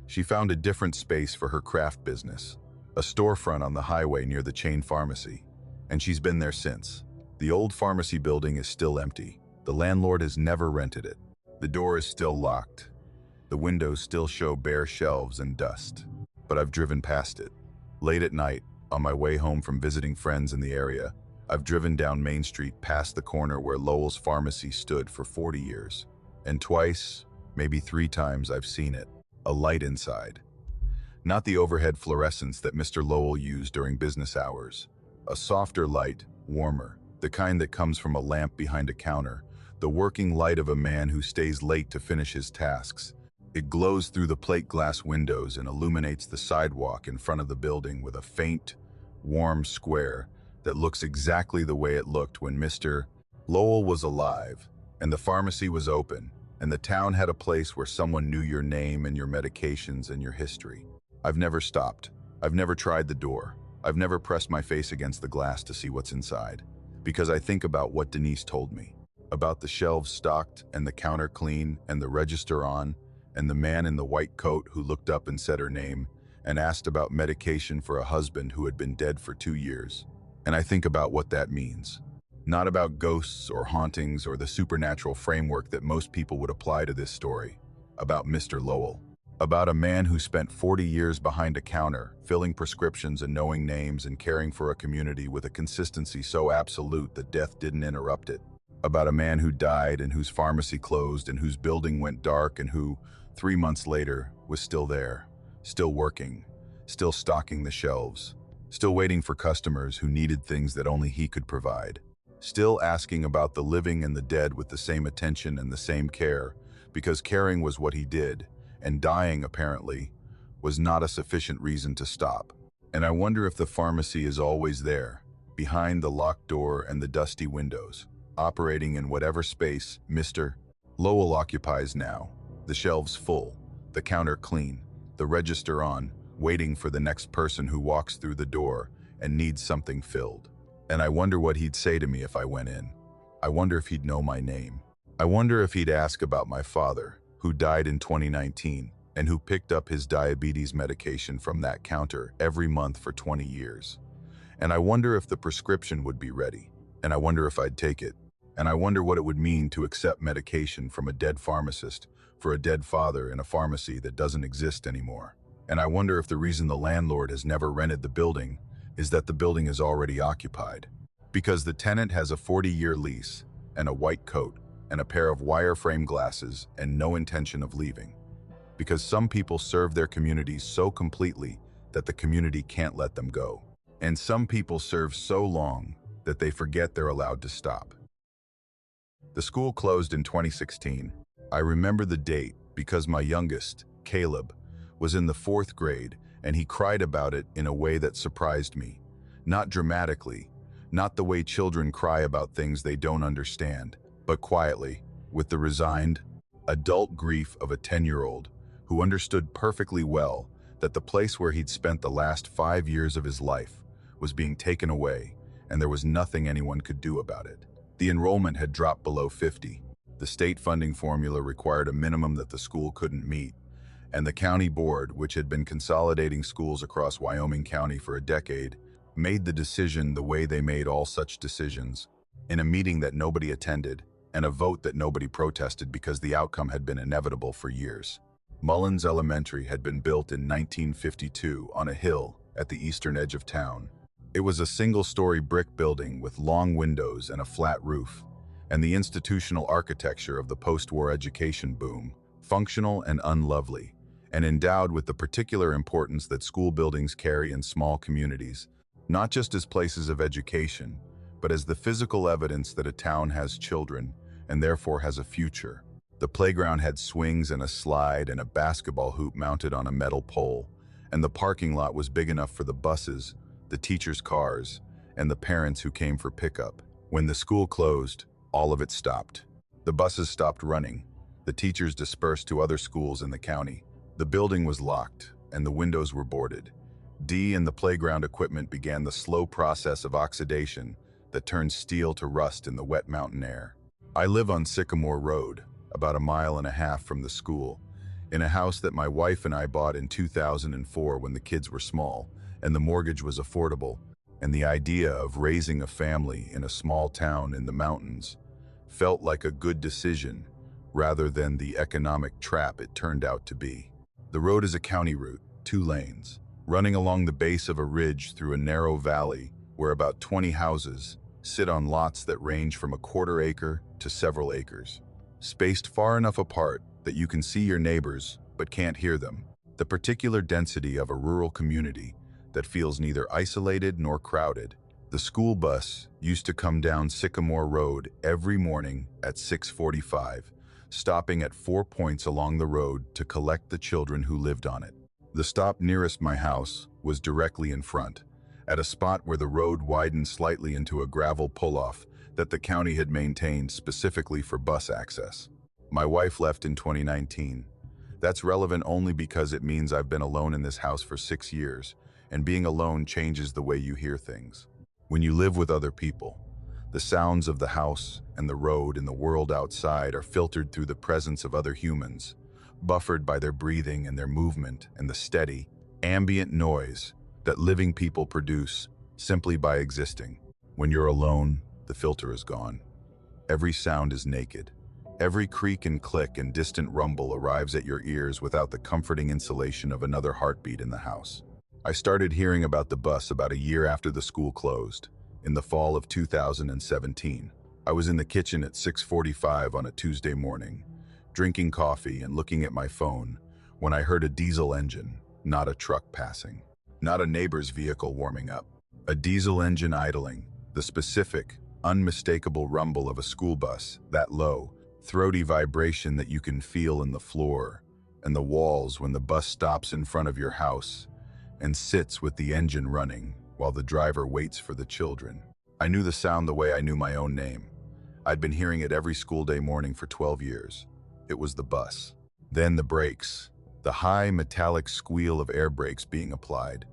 She found a different space for her craft business, a storefront on the highway near the chain pharmacy, and she's been there since. The old pharmacy building is still empty. The landlord has never rented it. The door is still locked. The windows still show bare shelves and dust. But I've driven past it. Late at night, on my way home from visiting friends in the area, I've driven down Main Street past the corner where Lowell's Pharmacy stood for 40 years. And twice, maybe 3 times, I've seen it. A light inside. Not the overhead fluorescence that Mr. Lowell used during business hours. A softer light, warmer, the kind that comes from a lamp behind a counter, the working light of a man who stays late to finish his tasks. It glows through the plate glass windows and illuminates the sidewalk in front of the building with a faint, warm square that looks exactly the way it looked when Mr. Lowell was alive, and the pharmacy was open, and the town had a place where someone knew your name and your medications and your history. I've never stopped. I've never tried the door. I've never pressed my face against the glass to see what's inside, because I think about what Denise told me, about the shelves stocked and the counter clean and the register on, and the man in the white coat who looked up and said her name and asked about medication for a husband who had been dead for 2 years. And I think about what that means. Not about ghosts or hauntings or the supernatural framework that most people would apply to this story. About Mr. Lowell. About a man who spent 40 years behind a counter, filling prescriptions and knowing names and caring for a community with a consistency so absolute that death didn't interrupt it. About a man who died and whose pharmacy closed and whose building went dark and who, 3 months later, was still there, still working, still stocking the shelves, still waiting for customers who needed things that only he could provide, still asking about the living and the dead with the same attention and the same care, because caring was what he did, and dying, apparently, was not a sufficient reason to stop. And I wonder if the pharmacy is always there, behind the locked door and the dusty windows, operating in whatever space Mr. Lowell occupies now. The shelves full, the counter clean, the register on, waiting for the next person who walks through the door and needs something filled. And I wonder what he'd say to me if I went in. I wonder if he'd know my name. I wonder if he'd ask about my father, who died in 2019, and who picked up his diabetes medication from that counter every month for 20 years. And I wonder if the prescription would be ready. And I wonder if I'd take it. And I wonder what it would mean to accept medication from a dead pharmacist for a dead father in a pharmacy that doesn't exist anymore. And I wonder if the reason the landlord has never rented the building is that the building is already occupied. Because the tenant has a 40-year lease and a white coat and a pair of wire-frame glasses and no intention of leaving. Because some people serve their communities so completely that the community can't let them go. And some people serve so long that they forget they're allowed to stop. The school closed in 2016. I remember the date because my youngest, Caleb, was in the 4th grade and he cried about it in a way that surprised me. Not dramatically, not the way children cry about things they don't understand, but quietly, with the resigned, adult grief of a 10-year-old who understood perfectly well that the place where he'd spent the last 5 years of his life was being taken away and there was nothing anyone could do about it. The enrollment had dropped below 50. The state funding formula required a minimum that the school couldn't meet, and the county board, which had been consolidating schools across Wyoming County for a decade, made the decision the way they made all such decisions, in a meeting that nobody attended and a vote that nobody protested because the outcome had been inevitable for years. Mullins Elementary had been built in 1952 on a hill at the eastern edge of town. It was a single-story brick building with long windows and a flat roof, and the institutional architecture of the post-war education boom, functional and unlovely, and endowed with the particular importance that school buildings carry in small communities, not just as places of education, but as the physical evidence that a town has children and therefore has a future. The playground had swings and a slide and a basketball hoop mounted on a metal pole, and the parking lot was big enough for the buses, the teachers' cars, and the parents who came for pickup. When the school closed, all of it stopped. The buses stopped running. The teachers dispersed to other schools in the county. The building was locked, and the windows were boarded. Dee and the playground equipment began the slow process of oxidation that turns steel to rust in the wet mountain air. I live on Sycamore Road, about 1.5 miles from the school, in a house that my wife and I bought in 2004 when the kids were small, and the mortgage was affordable, and the idea of raising a family in a small town in the mountains felt like a good decision rather than the economic trap it turned out to be. The road is a county route, 2 lanes, running along the base of a ridge through a narrow valley where about 20 houses sit on lots that range from 1/4 acre to several acres, spaced far enough apart that you can see your neighbors but can't hear them. The particular density of a rural community that feels neither isolated nor crowded. The school bus used to come down Sycamore Road every morning at 6:45, stopping at 4 points along the road to collect the children who lived on it. The stop nearest my house was directly in front, at a spot where the road widened slightly into a gravel pull-off that the county had maintained specifically for bus access. My wife left in 2019. That's relevant only because it means I've been alone in this house for 6 years, and being alone changes the way you hear things. When you live with other people, the sounds of the house and the road and the world outside are filtered through the presence of other humans, buffered by their breathing and their movement and the steady, ambient noise that living people produce simply by existing. When you're alone, the filter is gone. Every sound is naked. Every creak and click and distant rumble arrives at your ears without the comforting insulation of another heartbeat in the house. I started hearing about the bus about a year after the school closed, in the fall of 2017. I was in the kitchen at 6:45 on a Tuesday morning, drinking coffee and looking at my phone, when I heard a diesel engine, not a truck passing, not a neighbor's vehicle warming up. A diesel engine idling, the specific, unmistakable rumble of a school bus, that low, throaty vibration that you can feel in the floor and the walls when the bus stops in front of your house and sits with the engine running while the driver waits for the children. I knew the sound the way I knew my own name. I'd been hearing it every school day morning for 12 years. It was the bus. Then the brakes, the high metallic squeal of air brakes being applied,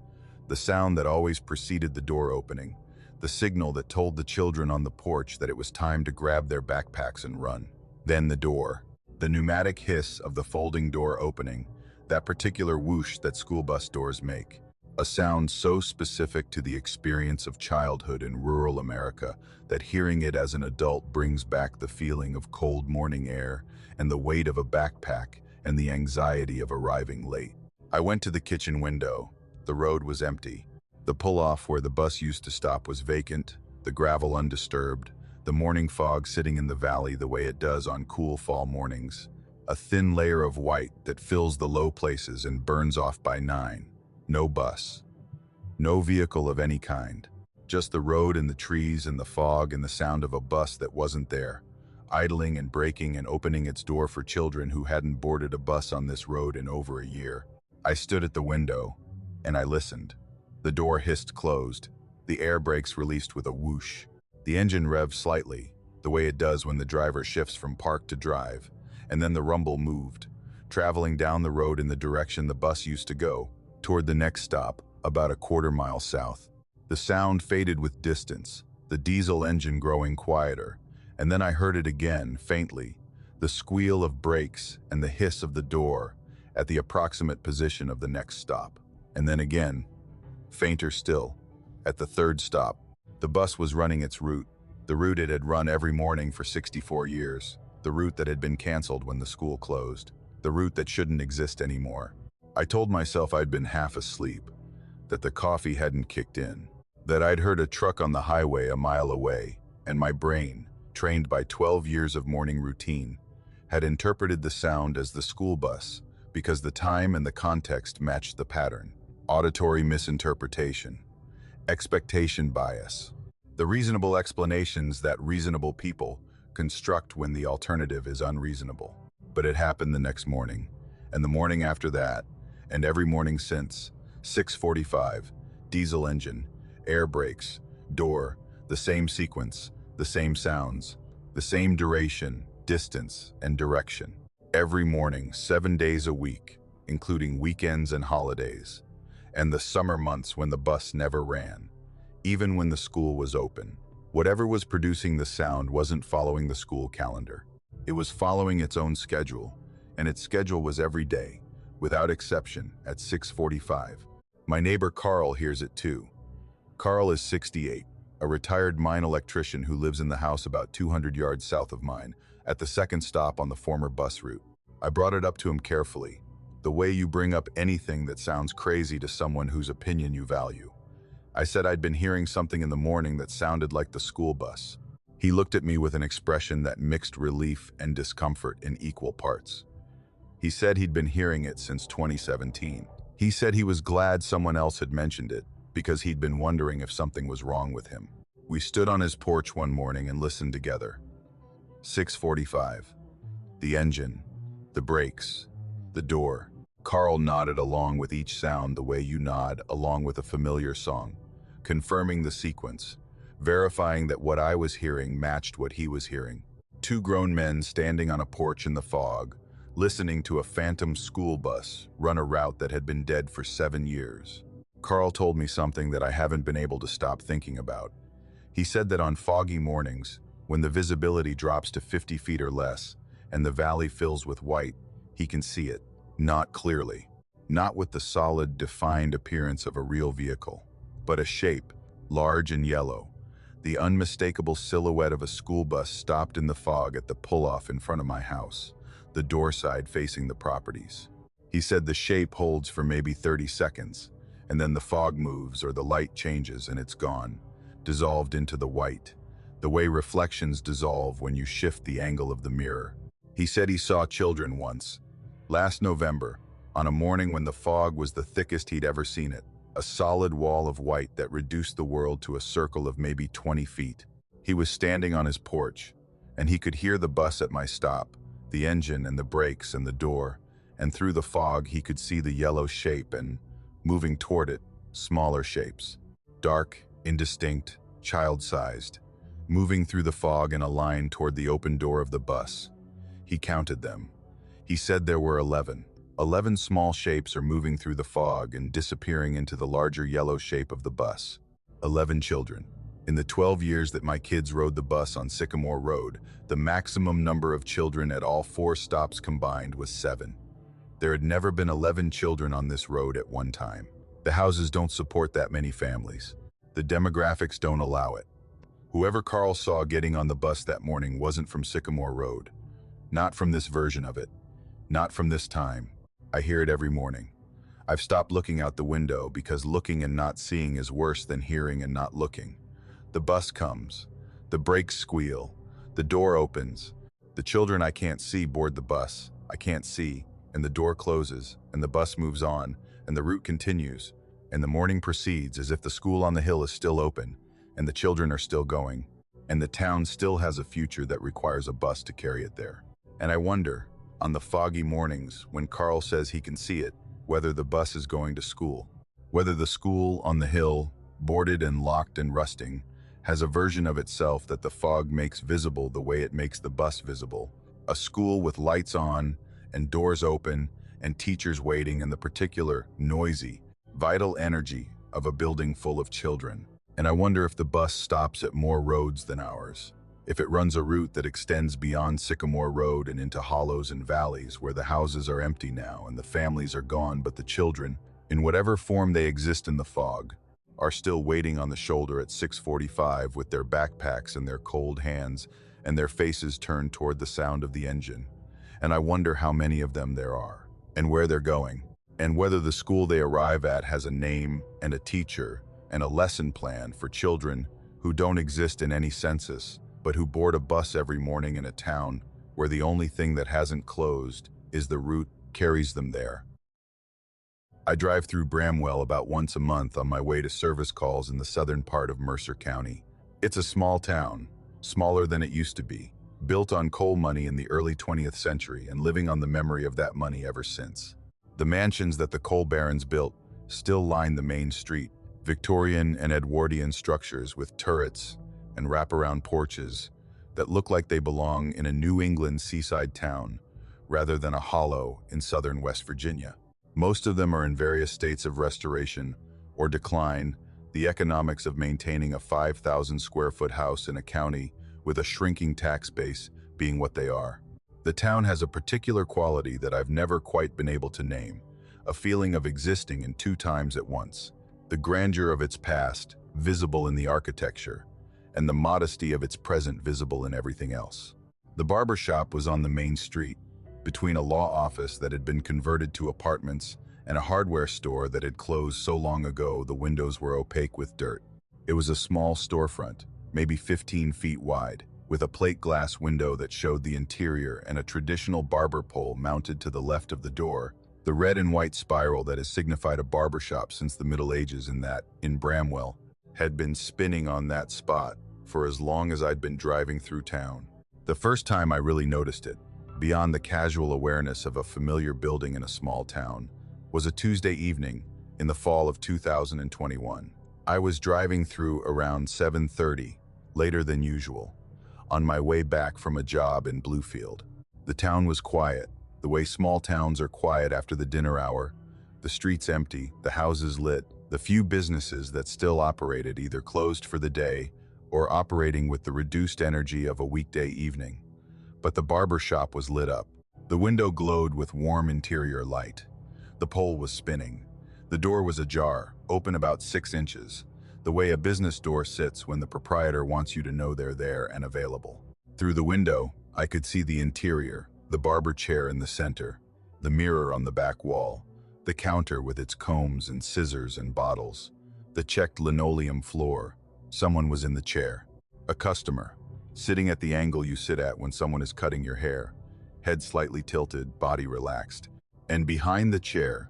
the sound that always preceded the door opening, the signal that told the children on the porch that it was time to grab their backpacks and run. Then the door, the pneumatic hiss of the folding door opening, that particular whoosh that school bus doors make. A sound so specific to the experience of childhood in rural America that hearing it as an adult brings back the feeling of cold morning air and the weight of a backpack and the anxiety of arriving late. I went to the kitchen window. The road was empty. The pull-off where the bus used to stop was vacant, the gravel undisturbed, the morning fog sitting in the valley the way it does on cool fall mornings. A thin layer of white that fills the low places and burns off by 9. No bus. No vehicle of any kind. Just the road and the trees and the fog and the sound of a bus that wasn't there, idling and braking and opening its door for children who hadn't boarded a bus on this road in over a year. I stood at the window, and I listened. The door hissed closed. The air brakes released with a whoosh. The engine revved slightly, the way it does when the driver shifts from park to drive, and then the rumble moved, traveling down the road in the direction the bus used to go, toward the next stop, about 1/4 mile south. The sound faded with distance, the diesel engine growing quieter, and then I heard it again, faintly, the squeal of brakes and the hiss of the door at the approximate position of the next stop. And then again, fainter still, at the 3rd stop. The bus was running its route, the route it had run every morning for 64 years, the route that had been canceled when the school closed, the route that shouldn't exist anymore. I told myself I'd been half asleep, that the coffee hadn't kicked in, that I'd heard a truck on the highway a mile away, and my brain, trained by 12 years of morning routine, had interpreted the sound as the school bus because the time and the context matched the pattern. Auditory misinterpretation. Expectation bias. The reasonable explanations that reasonable people construct when the alternative is unreasonable. But it happened the next morning, and the morning after that, and every morning since. 6:45, diesel engine, air brakes, door, the same sequence, the same sounds, the same duration, distance, and direction. Every morning, 7 days a week, including weekends and holidays, and the summer months when the bus never ran, even when the school was open. Whatever was producing the sound wasn't following the school calendar. It was following its own schedule, and its schedule was every day, without exception, at 6:45. My neighbor Carl hears it too. Carl is 68, a retired mine electrician who lives in the house about 200 yards south of mine, at the second stop on the former bus route. I brought it up to him carefully, the way you bring up anything that sounds crazy to someone whose opinion you value. I said I'd been hearing something in the morning that sounded like the school bus. He looked at me with an expression that mixed relief and discomfort in equal parts. He said he'd been hearing it since 2017. He said he was glad someone else had mentioned it, because he'd been wondering if something was wrong with him. We stood on his porch one morning and listened together. 6:45. The engine, the brakes, the door. Carl nodded along with each sound the way you nod along with a familiar song, confirming the sequence, verifying that what I was hearing matched what he was hearing. Two grown men standing on a porch in the fog, listening to a phantom school bus run a route that had been dead for 7 years. Carl told me something that I haven't been able to stop thinking about. He said that on foggy mornings, when the visibility drops to 50 feet or less, and the valley fills with white, he can see it, not clearly, not with the solid, defined appearance of a real vehicle, but a shape, large and yellow, the unmistakable silhouette of a school bus stopped in the fog at the pull-off in front of my house, the door side facing the properties. He said the shape holds for maybe 30 seconds, and then the fog moves or the light changes and it's gone, dissolved into the white, the way reflections dissolve when you shift the angle of the mirror. He said he saw children once, last November, on a morning when the fog was the thickest he'd ever seen it, a solid wall of white that reduced the world to a circle of maybe 20 feet. He was standing on his porch, and he could hear the bus at my stop, the engine and the brakes and the door, and through the fog he could see the yellow shape and, moving toward it, smaller shapes. Dark, indistinct, child-sized, moving through the fog in a line toward the open door of the bus. He counted them. He said there were 11. 11 small shapes are moving through the fog and disappearing into the larger yellow shape of the bus. 11 children. In the 12 years that my kids rode the bus on Sycamore Road, the maximum number of children at all 4 stops combined was 7. There had never been 11 children on this road at one time. The houses don't support that many families. The demographics don't allow it. Whoever Carl saw getting on the bus that morning wasn't from Sycamore Road. Not from this version of it. Not from this time. I hear it every morning. I've stopped looking out the window because looking and not seeing is worse than hearing and not looking. The bus comes. The brakes squeal. The door opens. The children I can't see board the bus. I can't see. And the door closes. And the bus moves on. And the route continues. And the morning proceeds as if the school on the hill is still open. And the children are still going. And the town still has a future that requires a bus to carry it there. And I wonder, on the foggy mornings when Carl says he can see it, whether the bus is going to school. Whether the school on the hill, boarded and locked and rusting, has a version of itself that the fog makes visible the way it makes the bus visible. A school with lights on and doors open and teachers waiting and the particular, noisy, vital energy of a building full of children. And I wonder if the bus stops at more roads than ours. If it runs a route that extends beyond Sycamore Road and into hollows and valleys where the houses are empty now and the families are gone, but the children, in whatever form they exist in the fog, are still waiting on the shoulder at 6:45 with their backpacks in their cold hands and their faces turned toward the sound of the engine. And I wonder how many of them there are, and where they're going, and whether the school they arrive at has a name and a teacher and a lesson plan for children who don't exist in any census, but who board a bus every morning in a town where the only thing that hasn't closed is the route carries them there. I drive through Bramwell about once a month on my way to service calls in the southern part of Mercer County. It's a small town, smaller than it used to be, built on coal money in the early 20th century and living on the memory of that money ever since. The mansions that the coal barons built still line the main street, Victorian and Edwardian structures with turrets and wraparound porches that look like they belong in a New England seaside town rather than a hollow in southern West Virginia. Most of them are in various states of restoration or decline, the economics of maintaining a 5,000 square foot house in a county with a shrinking tax base being what they are. The town has a particular quality that I've never quite been able to name, a feeling of existing in two times at once. The grandeur of its past, visible in the architecture, and the modesty of its present visible in everything else. The barber shop was on the main street, between a law office that had been converted to apartments and a hardware store that had closed so long ago the windows were opaque with dirt. It was a small storefront, maybe 15 feet wide, with a plate glass window that showed the interior and a traditional barber pole mounted to the left of the door, the red and white spiral that has signified a barbershop since the Middle Ages in Bramwell, had been spinning on that spot for as long as I'd been driving through town. The first time I really noticed it, beyond the casual awareness of a familiar building in a small town, was a Tuesday evening in the fall of 2021. I was driving through around 7:30, later than usual, on my way back from a job in Bluefield. The town was quiet, the way small towns are quiet after the dinner hour, the streets empty, the houses lit, the few businesses that still operated either closed for the day or operating with the reduced energy of a weekday evening. But the barber shop was lit up. The window glowed with warm interior light. The pole was spinning. The door was ajar, open about 6 inches, the way a business door sits when the proprietor wants you to know they're there and available. Through the window, I could see the interior, the barber chair in the center, the mirror on the back wall, the counter with its combs and scissors and bottles, the checked linoleum floor. Someone was in the chair. A customer, sitting at the angle you sit at when someone is cutting your hair, head slightly tilted, body relaxed. And behind the chair,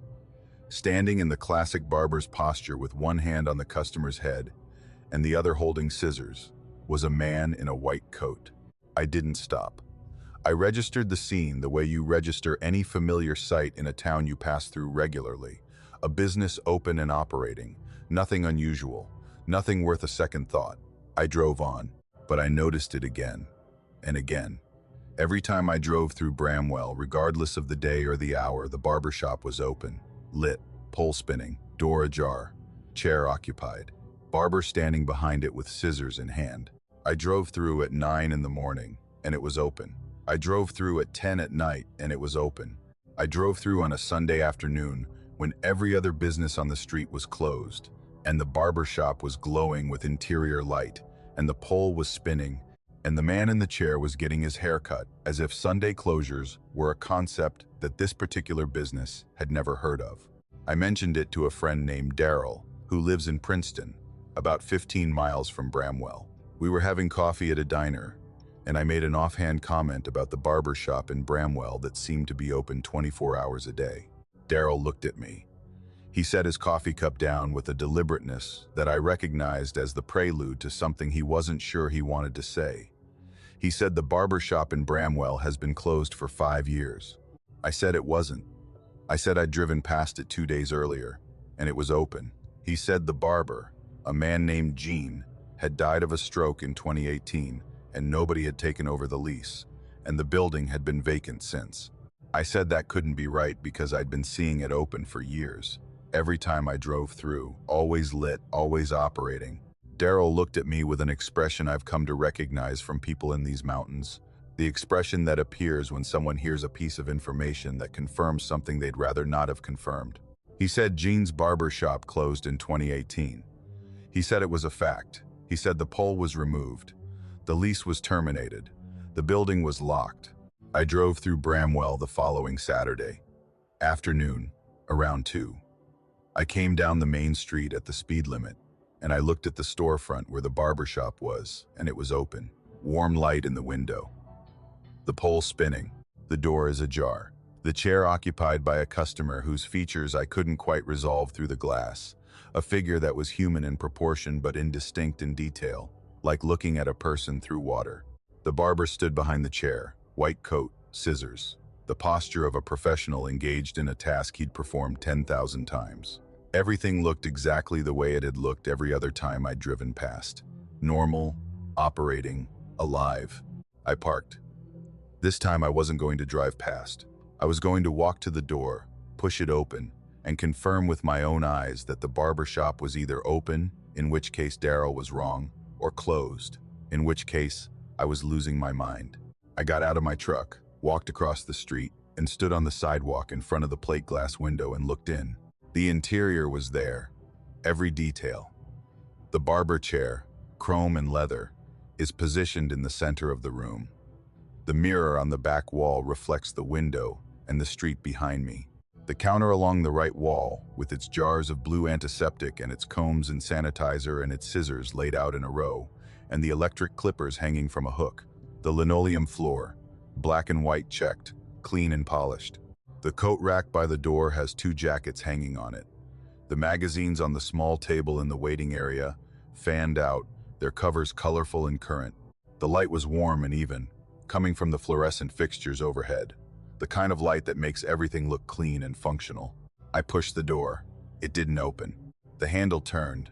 standing in the classic barber's posture with one hand on the customer's head and the other holding scissors, was a man in a white coat. I didn't stop. I registered the scene the way you register any familiar sight in a town you pass through regularly. A business open and operating, nothing unusual, nothing worth a second thought. I drove on, but I noticed it again and again. Every time I drove through Bramwell, regardless of the day or the hour, the barber shop was open, lit, pole spinning, door ajar, chair occupied, barber standing behind it with scissors in hand. I drove through at 9 in the morning, and it was open. I drove through at 10 at night, and it was open. I drove through on a Sunday afternoon when every other business on the street was closed, and the barber shop was glowing with interior light, and the pole was spinning, and the man in the chair was getting his hair cut, as if Sunday closures were a concept that this particular business had never heard of. I mentioned it to a friend named Daryl, who lives in Princeton, about 15 miles from Bramwell. We were having coffee at a diner, and I made an offhand comment about the barber shop in Bramwell that seemed to be open 24 hours a day. Daryl looked at me. He set his coffee cup down with a deliberateness that I recognized as the prelude to something he wasn't sure he wanted to say. He said the barber shop in Bramwell has been closed for 5 years. I said it wasn't. I said I'd driven past it 2 days earlier, and it was open. He said the barber, a man named Gene, had died of a stroke in 2018, and nobody had taken over the lease, and the building had been vacant since. I said that couldn't be right because I'd been seeing it open for years. Every time I drove through, always lit, always operating. Daryl looked at me with an expression I've come to recognize from people in these mountains, the expression that appears when someone hears a piece of information that confirms something they'd rather not have confirmed. He said Gene's barber shop closed in 2018. He said it was a fact. He said the pole was removed. The lease was terminated. The building was locked. I drove through Bramwell the following Saturday afternoon, around 2. I came down the main street at the speed limit, and I looked at the storefront where the barber shop was, and it was open. Warm light in the window. The pole spinning. The door is ajar. The chair occupied by a customer whose features I couldn't quite resolve through the glass. A figure that was human in proportion but indistinct in detail, like looking at a person through water. The barber stood behind the chair, white coat, scissors, the posture of a professional engaged in a task he'd performed 10,000 times. Everything looked exactly the way it had looked every other time I'd driven past. Normal, operating, alive. I parked. This time I wasn't going to drive past. I was going to walk to the door, push it open, and confirm with my own eyes that the barber shop was either open, in which case Daryl was wrong, or closed, in which case I was losing my mind. I got out of my truck, walked across the street, and stood on the sidewalk in front of the plate glass window and looked in. The interior was there, every detail. The barber chair, chrome and leather, is positioned in the center of the room. The mirror on the back wall reflects the window and the street behind me. The counter along the right wall, with its jars of blue antiseptic and its combs and sanitizer and its scissors laid out in a row, and the electric clippers hanging from a hook. The linoleum floor, black and white checked, clean and polished. The coat rack by the door has 2 jackets hanging on it. The magazines on the small table in the waiting area, fanned out, their covers colorful and current. The light was warm and even, coming from the fluorescent fixtures overhead. The kind of light that makes everything look clean and functional. I pushed the door. It didn't open. The handle turned,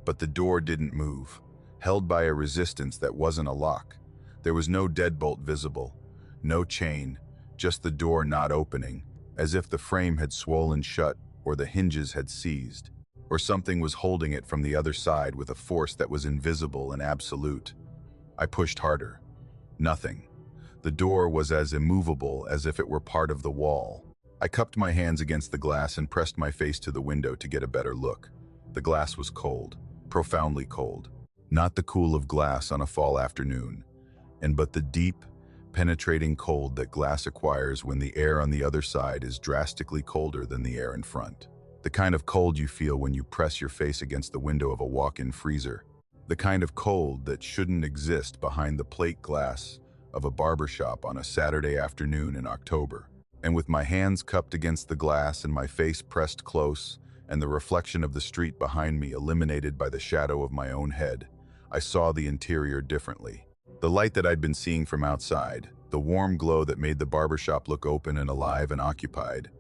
but the door didn't move, held by a resistance that wasn't a lock. There was no deadbolt visible, no chain, just the door not opening, as if the frame had swollen shut or the hinges had seized, or something was holding it from the other side with a force that was invisible and absolute. I pushed harder. Nothing. The door was as immovable as if it were part of the wall. I cupped my hands against the glass and pressed my face to the window to get a better look. The glass was cold, profoundly cold. Not the cool of glass on a fall afternoon, but the deep, penetrating cold that glass acquires when the air on the other side is drastically colder than the air in front. The kind of cold you feel when you press your face against the window of a walk-in freezer. The kind of cold that shouldn't exist behind the plate glass of a barbershop on a Saturday afternoon in October. And with my hands cupped against the glass and my face pressed close, and the reflection of the street behind me eliminated by the shadow of my own head, I saw the interior differently. The light that I'd been seeing from outside, the warm glow that made the barbershop look open and alive and occupied,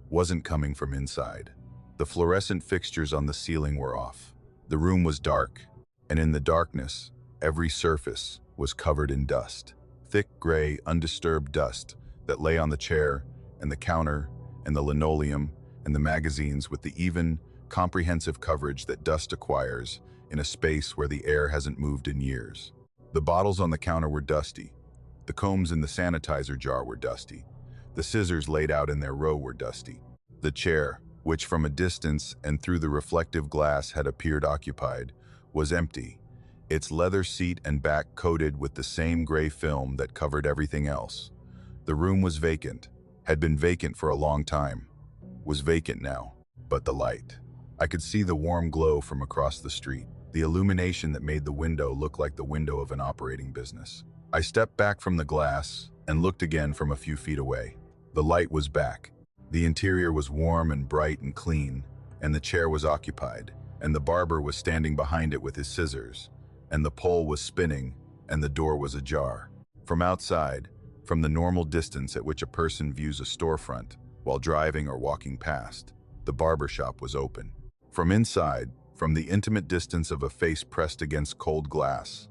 wasn't coming from inside. The fluorescent fixtures on the ceiling were off. The room was dark, and in the darkness, every surface was covered in dust. Thick, gray, undisturbed dust that lay on the chair and the counter and the linoleum and the magazines with the even, comprehensive coverage that dust acquires in a space where the air hasn't moved in years. The bottles on the counter were dusty. The combs in the sanitizer jar were dusty. The scissors laid out in their row were dusty. The chair, which from a distance and through the reflective glass had appeared occupied, was empty. Its leather seat and back coated with the same gray film that covered everything else. The room was vacant, had been vacant for a long time, was vacant now. But the light. I could see the warm glow from across the street, the illumination that made the window look like the window of an operating business. I stepped back from the glass and looked again from a few feet away. The light was back. The interior was warm and bright and clean, and the chair was occupied, and the barber was standing behind it with his scissors, and the pole was spinning, and the door was ajar. From outside, from the normal distance at which a person views a storefront while driving or walking past, the barber shop was open. From inside, from the intimate distance of a face pressed against cold glass,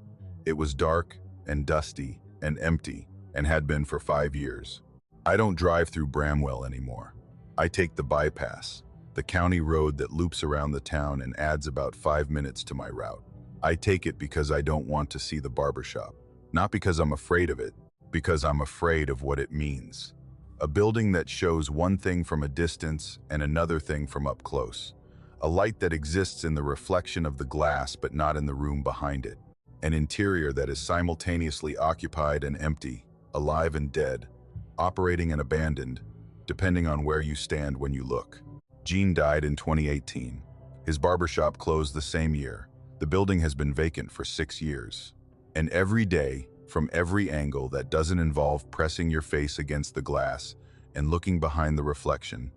it was dark and dusty and empty, and had been for 5 years. I don't drive through Bramwell anymore. I take the bypass, the county road that loops around the town and adds about 5 minutes to my route. I take it because I don't want to see the barbershop. Not because I'm afraid of it, because I'm afraid of what it means. A building that shows one thing from a distance and another thing from up close. A light that exists in the reflection of the glass but not in the room behind it. An interior that is simultaneously occupied and empty, alive and dead, operating and abandoned, depending on where you stand when you look. Gene died in 2018. His barbershop closed the same year. The building has been vacant for 6 years. And every day, from every angle that doesn't involve pressing your face against the glass and looking behind the reflection,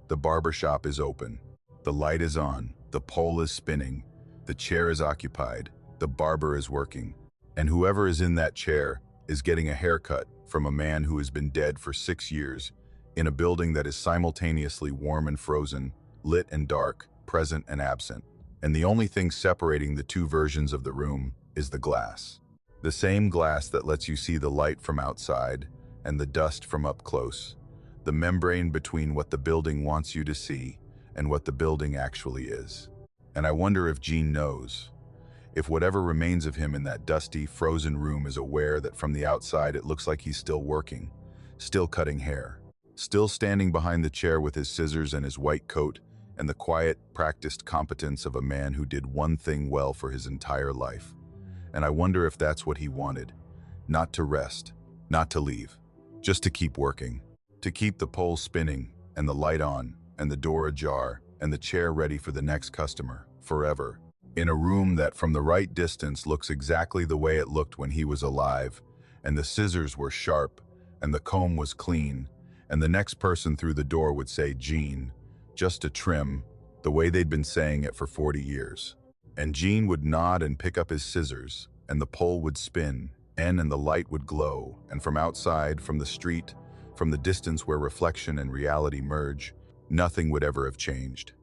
the barbershop is open. The light is on, the pole is spinning, the chair is occupied, the barber is working, and whoever is in that chair is getting a haircut from a man who has been dead for 6 years in a building that is simultaneously warm and frozen, lit and dark, present and absent, and the only thing separating the two versions of the room is the glass. The same glass that lets you see the light from outside and the dust from up close, the membrane between what the building wants you to see and what the building actually is. And I wonder if Gene knows, if whatever remains of him in that dusty, frozen room is aware that from the outside it looks like he's still working, still cutting hair, still standing behind the chair with his scissors and his white coat and the quiet, practiced competence of a man who did one thing well for his entire life. And I wonder if that's what he wanted, not to rest, not to leave, just to keep working, to keep the pole spinning and the light on and the door ajar and the chair ready for the next customer, forever, in a room that from the right distance looks exactly the way it looked when he was alive, and the scissors were sharp and the comb was clean, and the next person through the door would say, "Gene," just to trim, the way they'd been saying it for 40 years. And Gene would nod and pick up his scissors, and the pole would spin, and the light would glow, and from outside, from the street, from the distance where reflection and reality merge, nothing would ever have changed.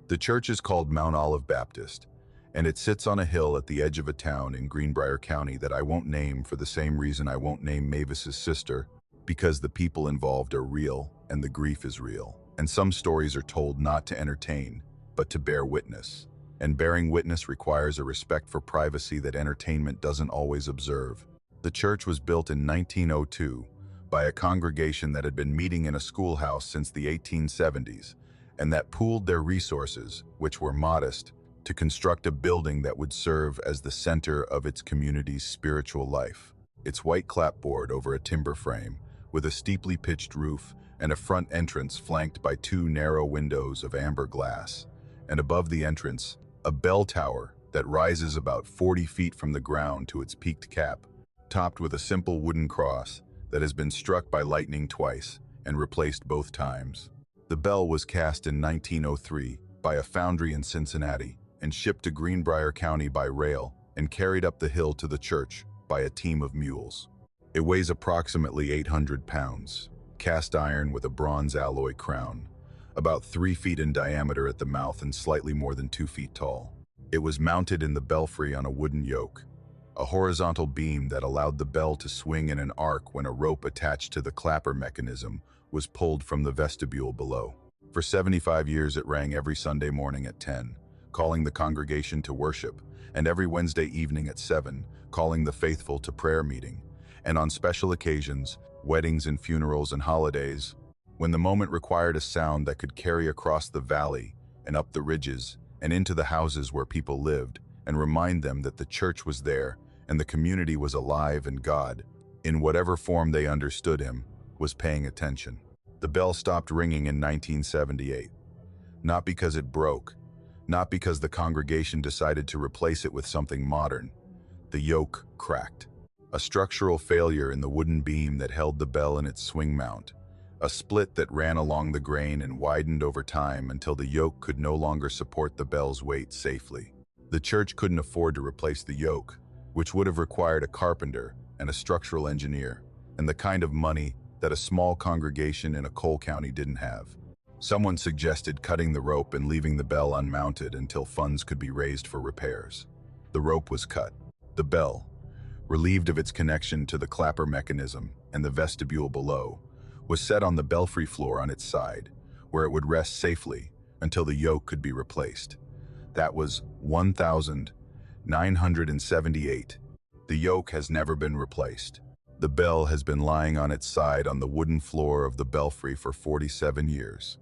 The church is called Mount Olive Baptist, and it sits on a hill at the edge of a town in Greenbrier County that I won't name for the same reason I won't name Mavis's sister, because the people involved are real and the grief is real. And some stories are told not to entertain, but to bear witness. And bearing witness requires a respect for privacy that entertainment doesn't always observe. The church was built in 1902 by a congregation that had been meeting in a schoolhouse since the 1870s, and that pooled their resources, which were modest, to construct a building that would serve as the center of its community's spiritual life. Its white clapboard over a timber frame, with a steeply pitched roof and a front entrance flanked by two narrow windows of amber glass, and above the entrance, a bell tower that rises about 40 feet from the ground to its peaked cap, topped with a simple wooden cross that has been struck by lightning twice and replaced both times. The bell was cast in 1903 by a foundry in Cincinnati and shipped to Greenbrier County by rail and carried up the hill to the church by a team of mules. It weighs approximately 800 pounds, cast iron with a bronze alloy crown, about 3 feet in diameter at the mouth and slightly more than 2 feet tall. It was mounted in the belfry on a wooden yoke, a horizontal beam that allowed the bell to swing in an arc when a rope attached to the clapper mechanism was pulled from the vestibule below. For 75 years it rang every Sunday morning at 10, calling the congregation to worship, and every Wednesday evening at 7, calling the faithful to prayer meeting, and on special occasions, weddings and funerals and holidays, when the moment required a sound that could carry across the valley and up the ridges and into the houses where people lived and remind them that the church was there and the community was alive and God, in whatever form they understood him, was paying attention. The bell stopped ringing in 1978, not because it broke, not because the congregation decided to replace it with something modern. The yoke cracked. A structural failure in the wooden beam that held the bell in its swing mount, a split that ran along the grain and widened over time until the yoke could no longer support the bell's weight safely. The church couldn't afford to replace the yoke, which would have required a carpenter and a structural engineer, and the kind of money that a small congregation in a coal county didn't have. Someone suggested cutting the rope and leaving the bell unmounted until funds could be raised for repairs. The rope was cut. The bell, relieved of its connection to the clapper mechanism and the vestibule below, was set on the belfry floor on its side, where it would rest safely until the yoke could be replaced. That was 1978. The yoke has never been replaced. The bell has been lying on its side on the wooden floor of the belfry for 47 years.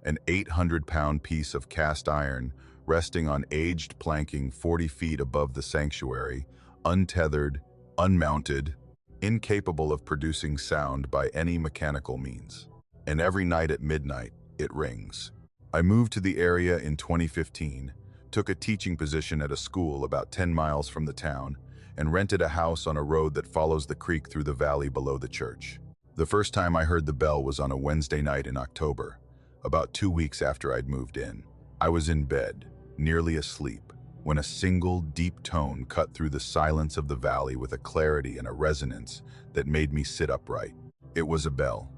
An 800-pound piece of cast iron resting on aged planking 40 feet above the sanctuary, untethered, unmounted, incapable of producing sound by any mechanical means. And every night at midnight, it rings. I moved to the area in 2015, took a teaching position at a school about 10 miles from the town, and rented a house on a road that follows the creek through the valley below the church. The first time I heard the bell was on a Wednesday night in October, about 2 weeks after I'd moved in. I was in bed, nearly asleep, when a single deep tone cut through the silence of the valley with a clarity and a resonance that made me sit upright. It was a bell.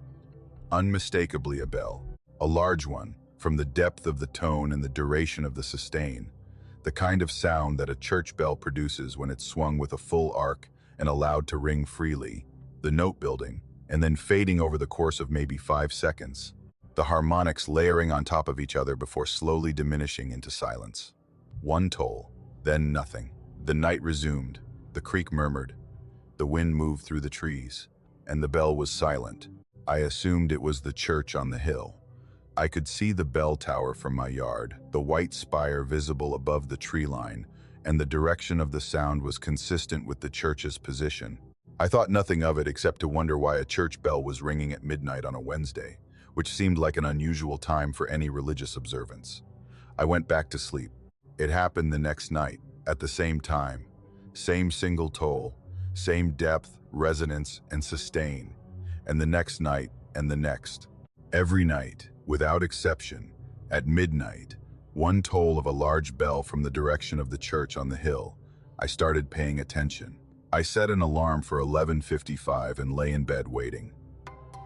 Unmistakably a bell. A large one, from the depth of the tone and the duration of the sustain, the kind of sound that a church bell produces when it's swung with a full arc and allowed to ring freely, the note building, and then fading over the course of maybe 5 seconds, the harmonics layering on top of each other before slowly diminishing into silence. One toll, then nothing. The night resumed, the creek murmured, the wind moved through the trees, and the bell was silent. I assumed it was the church on the hill. I could see the bell tower from my yard, the white spire visible above the tree line, and the direction of the sound was consistent with the church's position. I thought nothing of it except to wonder why a church bell was ringing at midnight on a Wednesday, which seemed like an unusual time for any religious observance. I went back to sleep. It happened the next night, at the same time. Same single toll, same depth, resonance, and sustain. And the next night, and the next. Every night, without exception, at midnight, one toll of a large bell from the direction of the church on the hill. I started paying attention. I set an alarm for 11:55 and lay in bed waiting.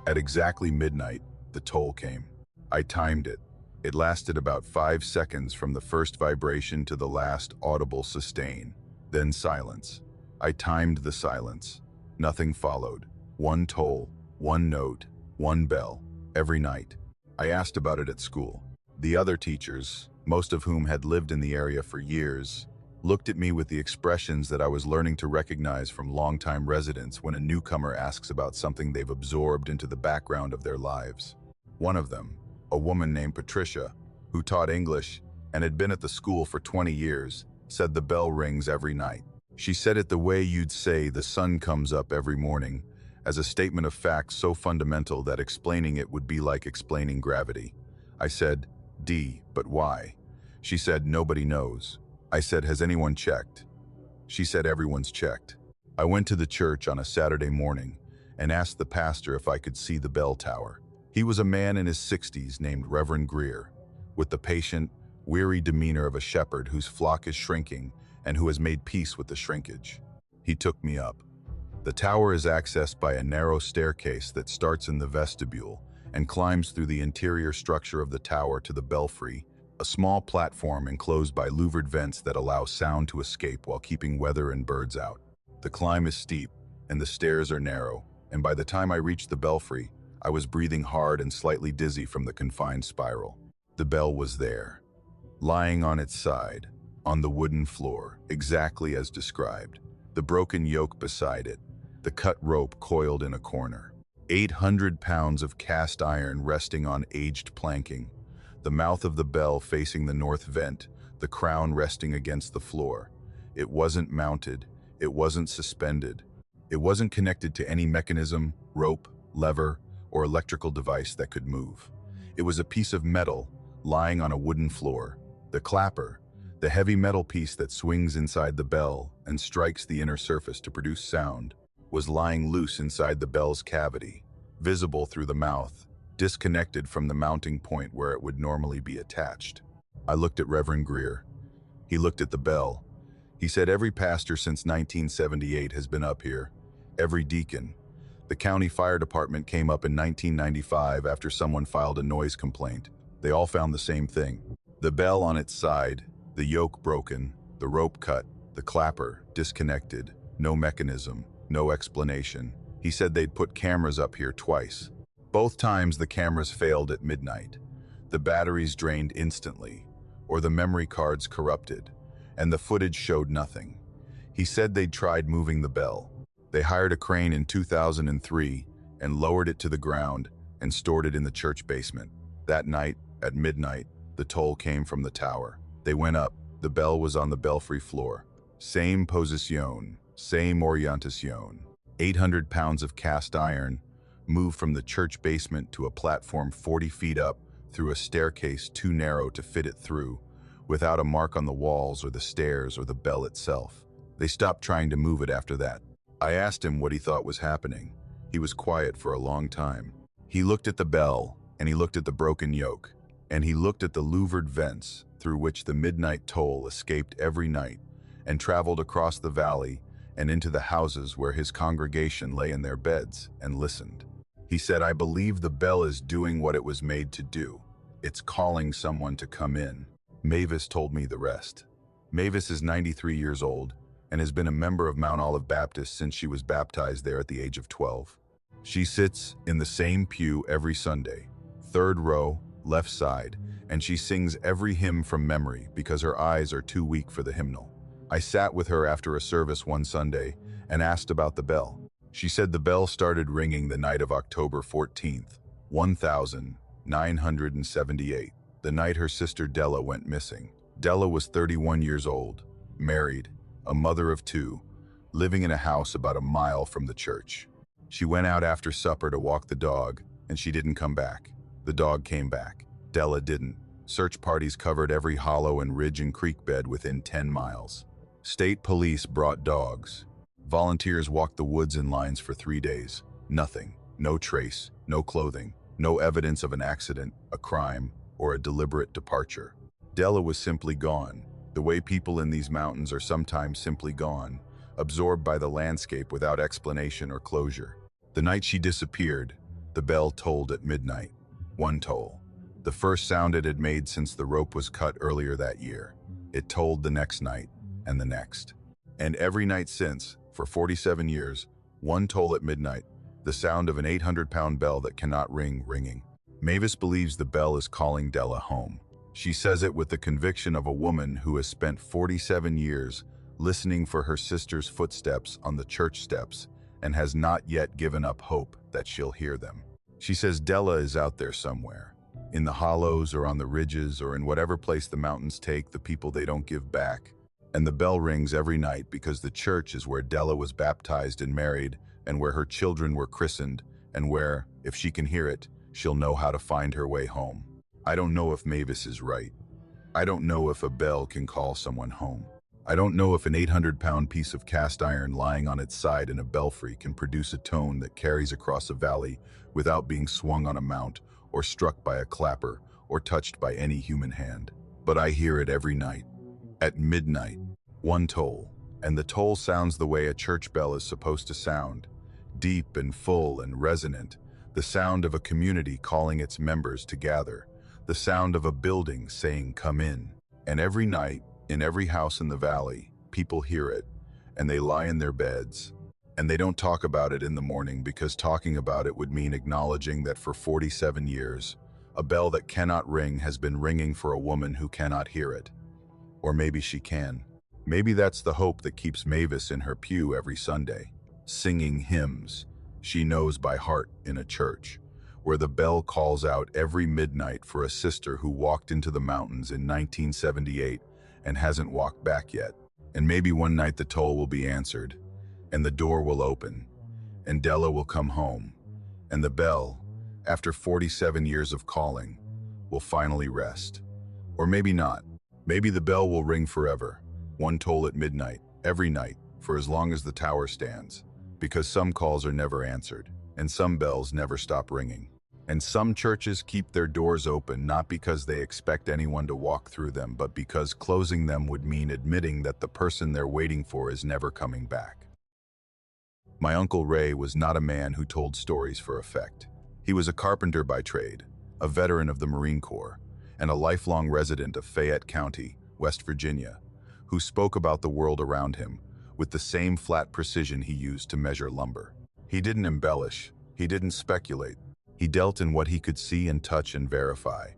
At exactly midnight, the toll came. I timed it. It lasted about 5 seconds from the first vibration to the last audible sustain. Then silence. I timed the silence. Nothing followed. One toll, one note, one bell, every night. I asked about it at school. The other teachers, most of whom had lived in the area for years, looked at me with the expressions that I was learning to recognize from longtime residents when a newcomer asks about something they've absorbed into the background of their lives. One of them, a woman named Patricia, who taught English and had been at the school for 20 years, said the bell rings every night. She said it the way you'd say the sun comes up every morning, as a statement of fact so fundamental that explaining it would be like explaining gravity. I said, but why? She said, nobody knows. I said, has anyone checked? She said, everyone's checked. I went to the church on a Saturday morning and asked the pastor if I could see the bell tower. He was a man in his 60s named Reverend Greer, with the patient, weary demeanor of a shepherd whose flock is shrinking and who has made peace with the shrinkage. He took me up. The tower is accessed by a narrow staircase that starts in the vestibule and climbs through the interior structure of the tower to the belfry, a small platform enclosed by louvered vents that allow sound to escape while keeping weather and birds out. The climb is steep, and the stairs are narrow, and by the time I reached the belfry, I was breathing hard and slightly dizzy from the confined spiral. The bell was there, lying on its side, on the wooden floor, exactly as described, the broken yoke beside it, the cut rope coiled in a corner. 800 pounds of cast iron resting on aged planking, the mouth of the bell facing the north vent, the crown resting against the floor. It wasn't mounted, it wasn't suspended, it wasn't connected to any mechanism, rope, lever, or electrical device that could move. It was a piece of metal lying on a wooden floor. The clapper, the heavy metal piece that swings inside the bell and strikes the inner surface to produce sound, was lying loose inside the bell's cavity, visible through the mouth, disconnected from the mounting point where it would normally be attached. I looked at Reverend Greer. He looked at the bell. He said every pastor since 1978 has been up here, every deacon. The county fire department came up in 1995 after someone filed a noise complaint. They all found the same thing. The bell on its side, the yoke broken, the rope cut, the clapper disconnected, no mechanism, no explanation. He said they'd put cameras up here twice. Both times the cameras failed at midnight. The batteries drained instantly, or the memory cards corrupted, and the footage showed nothing. He said they'd tried moving the bell. They hired a crane in 2003 and lowered it to the ground and stored it in the church basement. That night, at midnight, the toll came from the tower. They went up. The bell was on the belfry floor. Same position, same orientation. 800 pounds of cast iron moved from the church basement to a platform 40 feet up through a staircase too narrow to fit it through, without a mark on the walls or the stairs or the bell itself. They stopped trying to move it after that. I asked him what he thought was happening. He was quiet for a long time. He looked at the bell, and he looked at the broken yoke, and he looked at the louvered vents through which the midnight toll escaped every night and traveled across the valley and into the houses where his congregation lay in their beds and listened. He said, I believe the bell is doing what it was made to do. It's calling someone to come in. Mavis told me the rest. Mavis is 93 years old and has been a member of Mount Olive Baptist since she was baptized there at the age of 12. She sits in the same pew every Sunday, third row, left side, and she sings every hymn from memory because her eyes are too weak for the hymnal. I sat with her after a service one Sunday and asked about the bell. She said the bell started ringing the night of October 14th, 1978, the night her sister Della went missing. Della was 31 years old, married, a mother of two, living in a house about a mile from the church. She went out after supper to walk the dog, and she didn't come back. The dog came back. Della didn't. Search parties covered every hollow and ridge and creek bed within 10 miles. State police brought dogs. Volunteers walked the woods in lines for 3 days. Nothing. No trace, no clothing, no evidence of an accident, a crime, or a deliberate departure. Della was simply gone, the way people in these mountains are sometimes simply gone, absorbed by the landscape without explanation or closure. The night she disappeared, the bell tolled at midnight. One toll. The first sound it had made since the rope was cut earlier that year. It tolled the next night, and the next. And every night since, for 47 years, one toll at midnight, the sound of an 800-pound bell that cannot ring, ringing. Mavis believes the bell is calling Della home. She says it with the conviction of a woman who has spent 47 years listening for her sister's footsteps on the church steps and has not yet given up hope that she'll hear them. She says Della is out there somewhere, in the hollows or on the ridges or in whatever place the mountains take the people they don't give back. And the bell rings every night because the church is where Della was baptized and married and where her children were christened and where, if she can hear it, she'll know how to find her way home. I don't know if Mavis is right. I don't know if a bell can call someone home. I don't know if an 800-pound piece of cast iron lying on its side in a belfry can produce a tone that carries across a valley without being swung on a mount or struck by a clapper or touched by any human hand. But I hear it every night. At midnight, one toll, and the toll sounds the way a church bell is supposed to sound, deep and full and resonant, the sound of a community calling its members to gather, the sound of a building saying, "Come in." And every night, in every house in the valley, people hear it, and they lie in their beds, and they don't talk about it in the morning because talking about it would mean acknowledging that for 47 years, a bell that cannot ring has been ringing for a woman who cannot hear it. Or maybe she can. Maybe that's the hope that keeps Mavis in her pew every Sunday, singing hymns she knows by heart in a church, where the bell calls out every midnight for a sister who walked into the mountains in 1978 and hasn't walked back yet. And maybe one night the toll will be answered, and the door will open, and Della will come home, and the bell, after 47 years of calling, will finally rest. Or maybe not. Maybe the bell will ring forever, one toll at midnight, every night, for as long as the tower stands, because some calls are never answered, and some bells never stop ringing. And some churches keep their doors open not because they expect anyone to walk through them, but because closing them would mean admitting that the person they're waiting for is never coming back. My Uncle Ray was not a man who told stories for effect. He was a carpenter by trade, a veteran of the Marine Corps, and a lifelong resident of Fayette County, West Virginia, who spoke about the world around him with the same flat precision he used to measure lumber. He didn't embellish, he didn't speculate. He dealt in what he could see and touch and verify.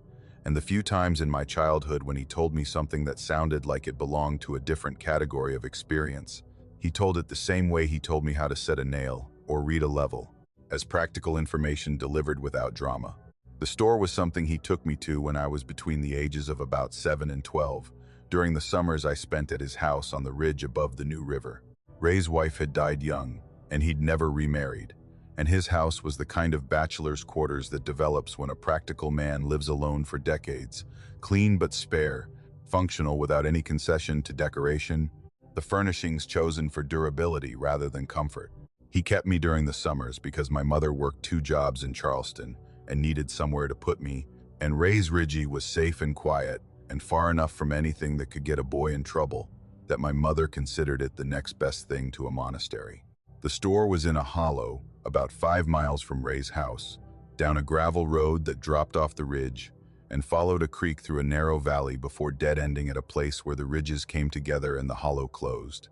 And the few times in my childhood when he told me something that sounded like it belonged to a different category of experience, he told it the same way he told me how to set a nail or read a level, as practical information delivered without drama. The store was something he took me to when I was between the ages of about 7 and 12, during the summers I spent at his house on the ridge above the New River. Ray's wife had died young, and he'd never remarried, and his house was the kind of bachelor's quarters that develops when a practical man lives alone for decades, clean but spare, functional without any concession to decoration, the furnishings chosen for durability rather than comfort. He kept me during the summers because my mother worked 2 jobs in Charleston and needed somewhere to put me, and Ray's Ridge was safe and quiet and far enough from anything that could get a boy in trouble that my mother considered it the next best thing to a monastery. The store was in a hollow about 5 miles from Ray's house, down a gravel road that dropped off the ridge, and followed a creek through a narrow valley before dead-ending at a place where the ridges came together and the hollow closed.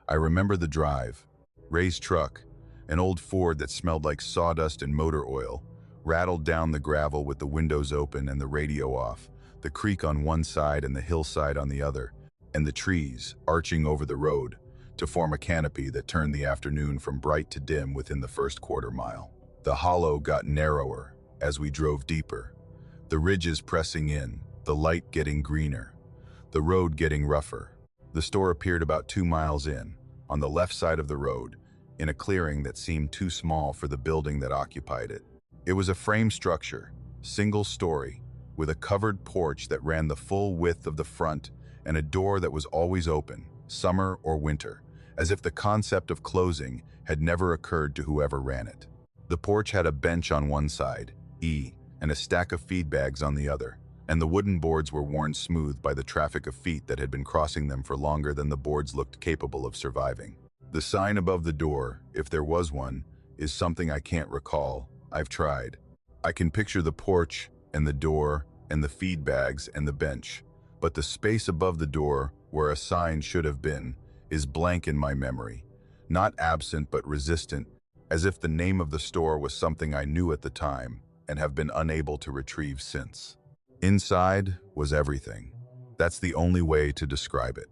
I remember the drive. Ray's truck, an old Ford that smelled like sawdust and motor oil, rattled down the gravel with the windows open and the radio off, the creek on one side and the hillside on the other, and the trees arching over the road to form a canopy that turned the afternoon from bright to dim within the first quarter mile. The hollow got narrower as we drove deeper, the ridges pressing in, the light getting greener, the road getting rougher. The store appeared about 2 miles in, on the left side of the road, in a clearing that seemed too small for the building that occupied it. It was a frame structure, single story, with a covered porch that ran the full width of the front and a door that was always open, summer or winter, as if the concept of closing had never occurred to whoever ran it. The porch had a bench on one side, and a stack of feed bags on the other, and the wooden boards were worn smooth by the traffic of feet that had been crossing them for longer than the boards looked capable of surviving. The sign above the door, if there was one, is something I can't recall. I've tried. I can picture the porch and the door and the feed bags and the bench, but the space above the door, where a sign should have been, is blank in my memory. Not absent but resistant, as if the name of the store was something I knew at the time and have been unable to retrieve since. Inside was everything. That's the only way to describe it.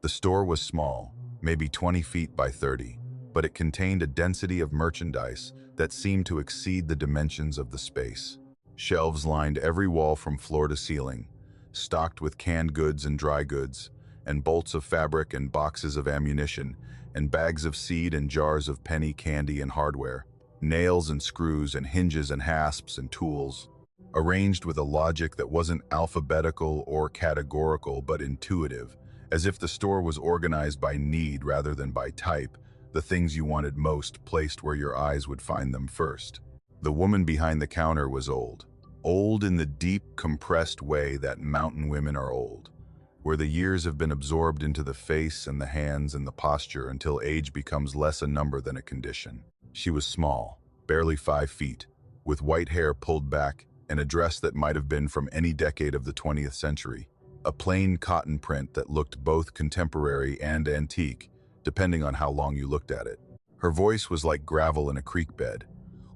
The store was small, maybe 20 feet by 30, but it contained a density of merchandise that seemed to exceed the dimensions of the space. Shelves lined every wall from floor to ceiling, stocked with canned goods and dry goods, and bolts of fabric and boxes of ammunition, and bags of seed and jars of penny candy and hardware, nails and screws and hinges and hasps and tools, arranged with a logic that wasn't alphabetical or categorical but intuitive, as if the store was organized by need rather than by type, the things you wanted most placed where your eyes would find them first. The woman behind the counter was old. Old in the deep, compressed way that mountain women are old, where the years have been absorbed into the face and the hands and the posture until age becomes less a number than a condition. She was small, barely 5 feet, with white hair pulled back and a dress that might have been from any decade of the 20th century, a plain cotton print that looked both contemporary and antique, depending on how long you looked at it. Her voice was like gravel in a creek bed,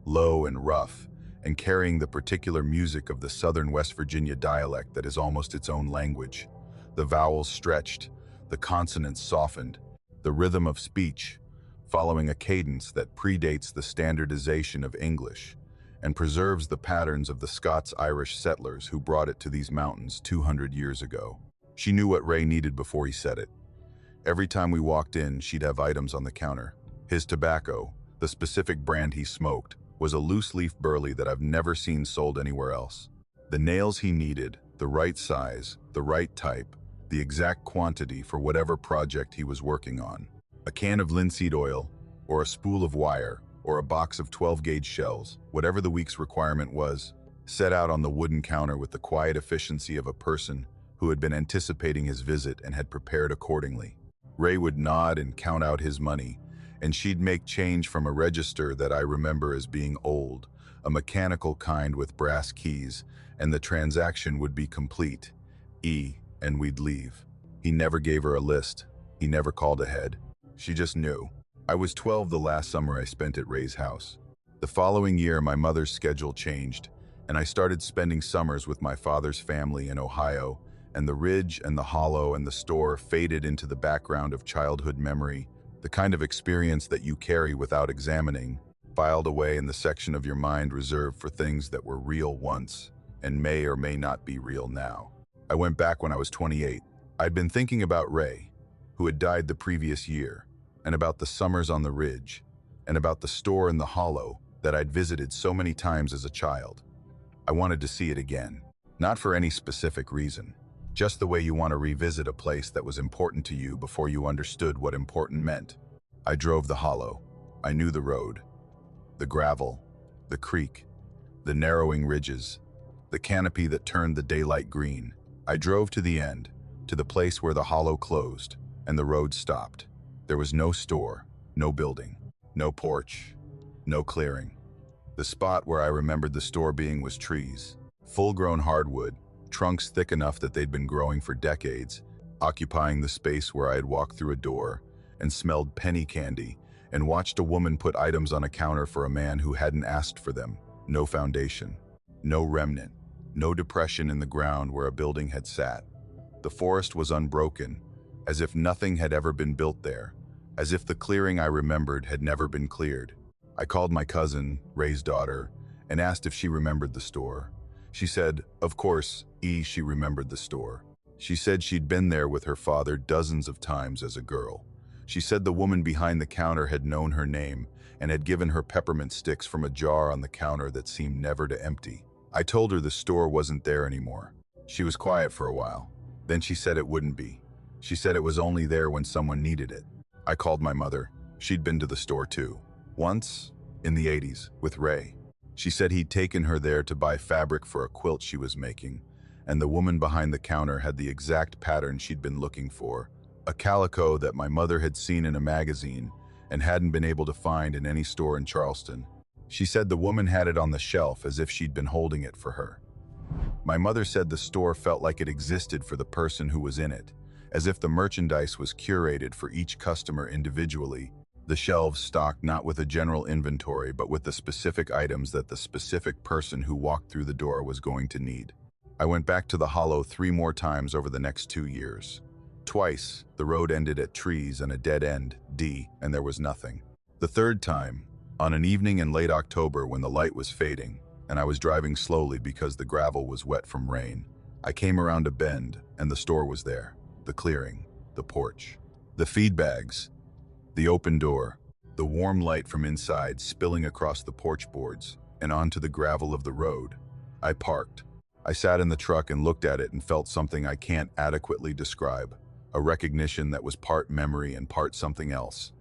low and rough, and carrying the particular music of the southern West Virginia dialect that is almost its own language. The vowels stretched, the consonants softened, the rhythm of speech, following a cadence that predates the standardization of English and preserves the patterns of the Scots-Irish settlers who brought it to these mountains 200 years ago. She knew what Ray needed before he said it. Every time we walked in, she'd have items on the counter. His tobacco, the specific brand he smoked, was a loose-leaf burley that I've never seen sold anywhere else. The nails he needed, the right size, the right type, the exact quantity for whatever project he was working on. A can of linseed oil, or a spool of wire, or a box of 12-gauge shells, whatever the week's requirement was, set out on the wooden counter with the quiet efficiency of a person who had been anticipating his visit and had prepared accordingly. Ray would nod and count out his money, and she'd make change from a register that I remember as being old, a mechanical kind with brass keys, and the transaction would be complete. And we'd leave. He never gave her a list. He never called ahead. She just knew. I was 12 the last summer I spent at Ray's house. The following year, my mother's schedule changed, and I started spending summers with my father's family in Ohio, and the ridge and the hollow and the store faded into the background of childhood memory, the kind of experience that you carry without examining, filed away in the section of your mind reserved for things that were real once and may or may not be real now. I went back when I was 28. I'd been thinking about Ray, who had died the previous year, and about the summers on the ridge, and about the store in the hollow that I'd visited so many times as a child. I wanted to see it again, not for any specific reason, just the way you want to revisit a place that was important to you before you understood what important meant. I drove the hollow. I knew the road, the gravel, the creek, the narrowing ridges, the canopy that turned the daylight green. I drove to the end, to the place where the hollow closed and the road stopped. There was no store, no building, no porch, no clearing. The spot where I remembered the store being was trees, Full-grown hardwood, trunks thick enough that they'd been growing for decades, occupying the space where I had walked through a door and smelled penny candy and watched a woman put items on a counter for a man who hadn't asked for them. No foundation, no remnant, no depression in the ground where a building had sat. The forest was unbroken, as if nothing had ever been built there, as if the clearing I remembered had never been cleared. I called my cousin, Ray's daughter, and asked if she remembered the store. She said, of course, she remembered the store. She said she'd been there with her father dozens of times as a girl. She said the woman behind the counter had known her name and had given her peppermint sticks from a jar on the counter that seemed never to empty. I told her the store wasn't there anymore. She was quiet for a while. Then she said it wouldn't be. She said it was only there when someone needed it. I called my mother. She'd been to the store too. Once, in the 80s, with Ray. She said he'd taken her there to buy fabric for a quilt she was making, and the woman behind the counter had the exact pattern she'd been looking for, a calico that my mother had seen in a magazine and hadn't been able to find in any store in Charleston. She said the woman had it on the shelf as if she'd been holding it for her. My mother said the store felt like it existed for the person who was in it, as if the merchandise was curated for each customer individually, the shelves stocked not with a general inventory but with the specific items that the specific person who walked through the door was going to need. I went back to the hollow 3 more times over the next 2 years. Twice, the road ended at trees and a dead end, and there was nothing. The third time, on an evening in late October when the light was fading, and I was driving slowly because the gravel was wet from rain, I came around a bend and the store was there. The clearing, the porch, the feed bags, the open door, the warm light from inside spilling across the porch boards and onto the gravel of the road. I parked. I sat in the truck and looked at it and felt something I can't adequately describe, a recognition that was part memory and part something else,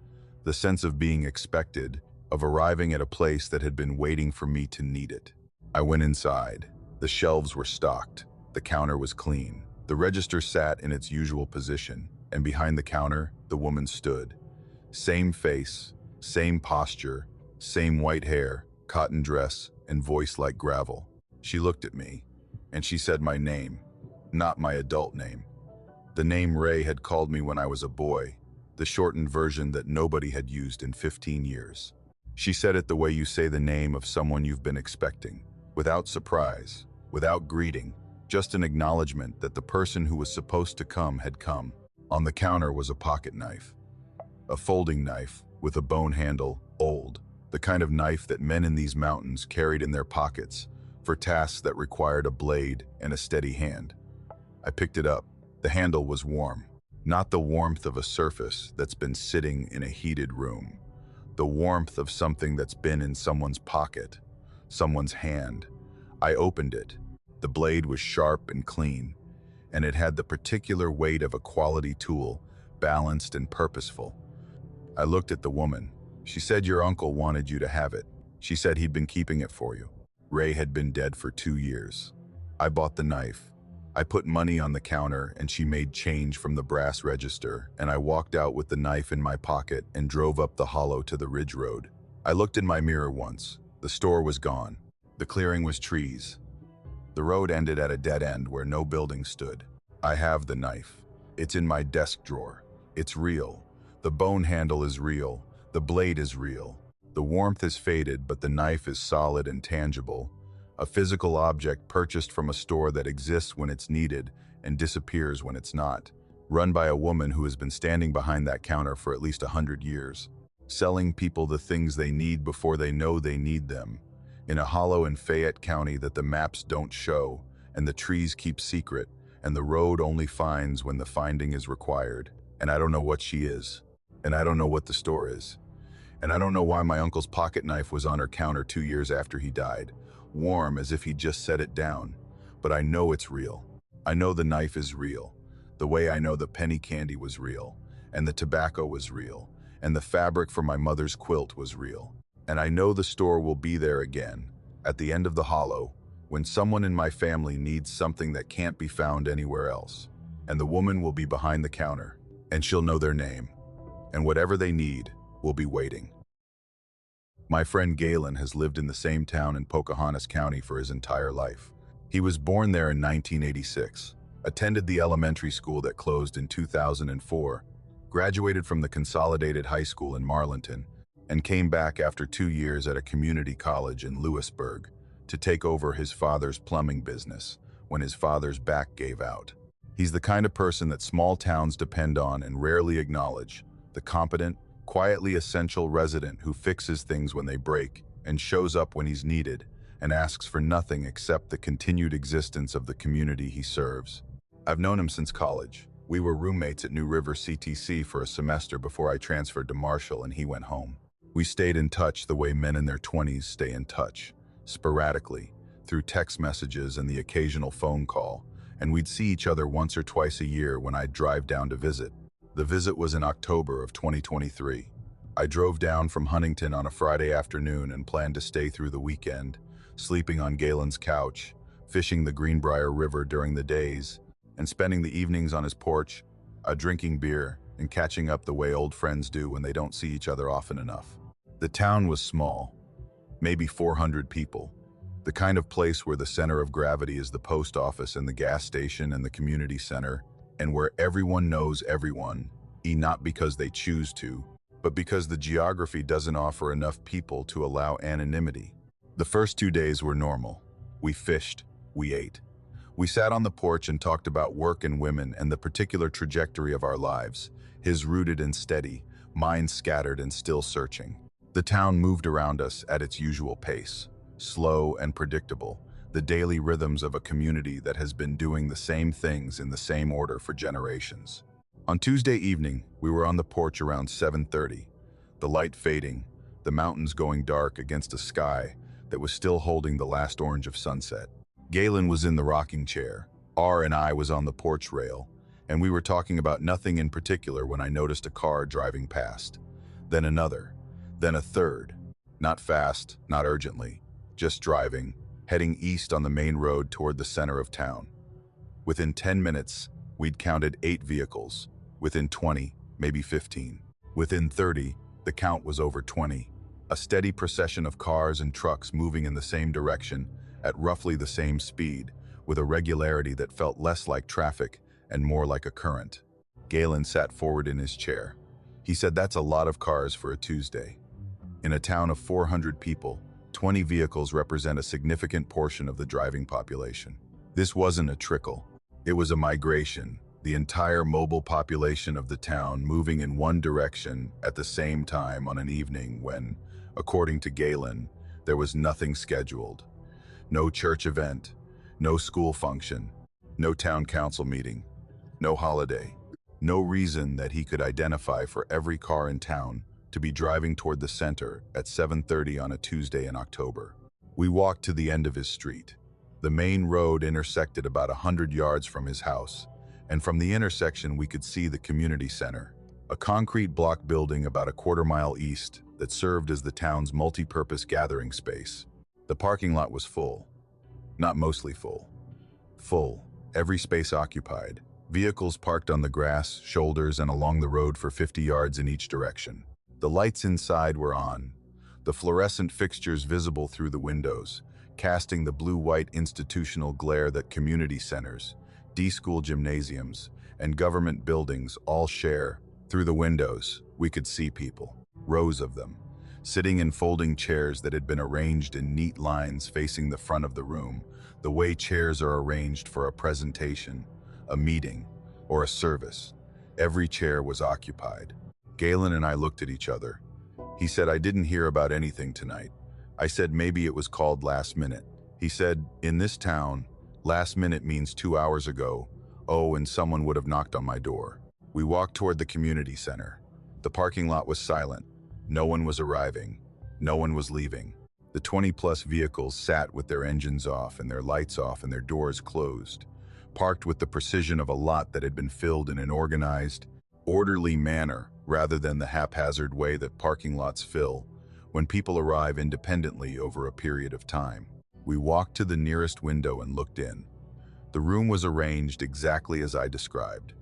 the sense of being expected, of arriving at a place that had been waiting for me to need it. I went inside. The shelves were stocked. The counter was clean. The register sat in its usual position, and behind the counter, the woman stood. Same face, same posture, same white hair, cotton dress, and voice like gravel. She looked at me, and she said my name, not my adult name. The name Ray had called me when I was a boy, the shortened version that nobody had used in 15 years. She said it the way you say the name of someone you've been expecting, without surprise, without greeting, just an acknowledgement that the person who was supposed to come had come. On the counter was a pocket knife. A folding knife with a bone handle, old, the kind of knife that men in these mountains carried in their pockets for tasks that required a blade and a steady hand. I picked it up. The handle was warm, not the warmth of a surface that's been sitting in a heated room, the warmth of something that's been in someone's pocket, someone's hand. I opened it. The blade was sharp and clean, and it had the particular weight of a quality tool, balanced and purposeful. I looked at the woman. She said your uncle wanted you to have it. She said he'd been keeping it for you. Ray had been dead for 2 years. I bought the knife. I put money on the counter and she made change from the brass register, and I walked out with the knife in my pocket and drove up the hollow to the ridge road. I looked in my mirror once. The store was gone. The clearing was trees. The road ended at a dead end where no building stood. I have the knife. It's in my desk drawer. It's real. The bone handle is real. The blade is real. The warmth is faded, but the knife is solid and tangible. A physical object purchased from a store that exists when it's needed and disappears when it's not. Run by a woman who has been standing behind that counter for at least 100 years. Selling people the things they need before they know they need them. In a hollow in Fayette County that the maps don't show, and the trees keep secret, and the road only finds when the finding is required. And I don't know what she is. And I don't know what the store is. And I don't know why my uncle's pocket knife was on her counter 2 years after he died, warm as if he just set it down. But I know it's real. I know the knife is real, the way I know the penny candy was real, and the tobacco was real, and the fabric for my mother's quilt was real. And I know the store will be there again, at the end of the hollow, when someone in my family needs something that can't be found anywhere else. And the woman will be behind the counter, and she'll know their name. And whatever they need will be waiting. My friend Galen has lived in the same town in Pocahontas County for his entire life. He was born there in 1986, attended the elementary school that closed in 2004, graduated from the Consolidated High School in Marlinton, and came back after 2 years at a community college in Lewisburg to take over his father's plumbing business when his father's back gave out. He's the kind of person that small towns depend on and rarely acknowledge, the competent, quietly essential resident who fixes things when they break and shows up when he's needed and asks for nothing except the continued existence of the community he serves. I've known him since college. We were roommates at New River CTC for a semester before I transferred to Marshall and he went home. We stayed in touch the way men in their 20s stay in touch, sporadically, through text messages and the occasional phone call, and we'd see each other once or twice a year when I'd drive down to visit. The visit was in October of 2023. I drove down from Huntington on a Friday afternoon and planned to stay through the weekend, sleeping on Galen's couch, fishing the Greenbrier River during the days, and spending the evenings on his porch, drinking beer and catching up the way old friends do when they don't see each other often enough. The town was small, maybe 400 people, the kind of place where the center of gravity is the post office and the gas station and the community center, and where everyone knows everyone, not because they choose to, but because the geography doesn't offer enough people to allow anonymity. The first 2 days were normal. We fished, we ate. We sat on the porch and talked about work and women and the particular trajectory of our lives, his rooted and steady, mine scattered and still searching. The town moved around us at its usual pace, slow and predictable, the daily rhythms of a community that has been doing the same things in the same order for generations. On Tuesday evening, we were on the porch around 7:30, the light fading, the mountains going dark against a sky that was still holding the last orange of sunset. Galen was in the rocking chair, R and I was on the porch rail, and we were talking about nothing in particular when I noticed a car driving past. Then another, then a third. Not fast, not urgently, just driving, heading east on the main road toward the center of town. Within 10 minutes, we'd counted 8 vehicles. Within 20, maybe 15. Within 30, the count was over 20. A steady procession of cars and trucks moving in the same direction at roughly the same speed, with a regularity that felt less like traffic and more like a current. Galen sat forward in his chair. He said that's a lot of cars for a Tuesday. In a town of 400 people, 20 vehicles represent a significant portion of the driving population. This wasn't a trickle. It was a migration, the entire mobile population of the town moving in one direction at the same time on an evening when, according to Galen, there was nothing scheduled. No church event, no school function, no town council meeting, no holiday, no reason that he could identify for every car in town to be driving toward the center at 7:30 on a Tuesday in October. We walked to the end of his street. The main road intersected about 100 yards from his house, and from the intersection we could see the community center, a concrete block building about a quarter-mile east that served as the town's multi-purpose gathering space. The parking lot was full. Not mostly full. Full, every space occupied. Vehicles parked on the grass, shoulders, and along the road for 50 yards in each direction. The lights inside were on, the fluorescent fixtures visible through the windows, casting the blue-white institutional glare that community centers, D-school gymnasiums, and government buildings all share. Through the windows, we could see people, rows of them, sitting in folding chairs that had been arranged in neat lines facing the front of the room, the way chairs are arranged for a presentation, a meeting, or a service. Every chair was occupied. Galen and I looked at each other. He said, "I didn't hear about anything tonight." I said, "Maybe it was called last minute." He said, "In this town, last minute means 2 hours ago. Oh, and someone would have knocked on my door." We walked toward the community center. The parking lot was silent. No one was arriving. No one was leaving. The 20-plus vehicles sat with their engines off and their lights off and their doors closed, parked with the precision of a lot that had been filled in an organized, orderly manner rather than the haphazard way that parking lots fill when people arrive independently over a period of time. We walked to the nearest window and looked in. The room was arranged exactly as I described.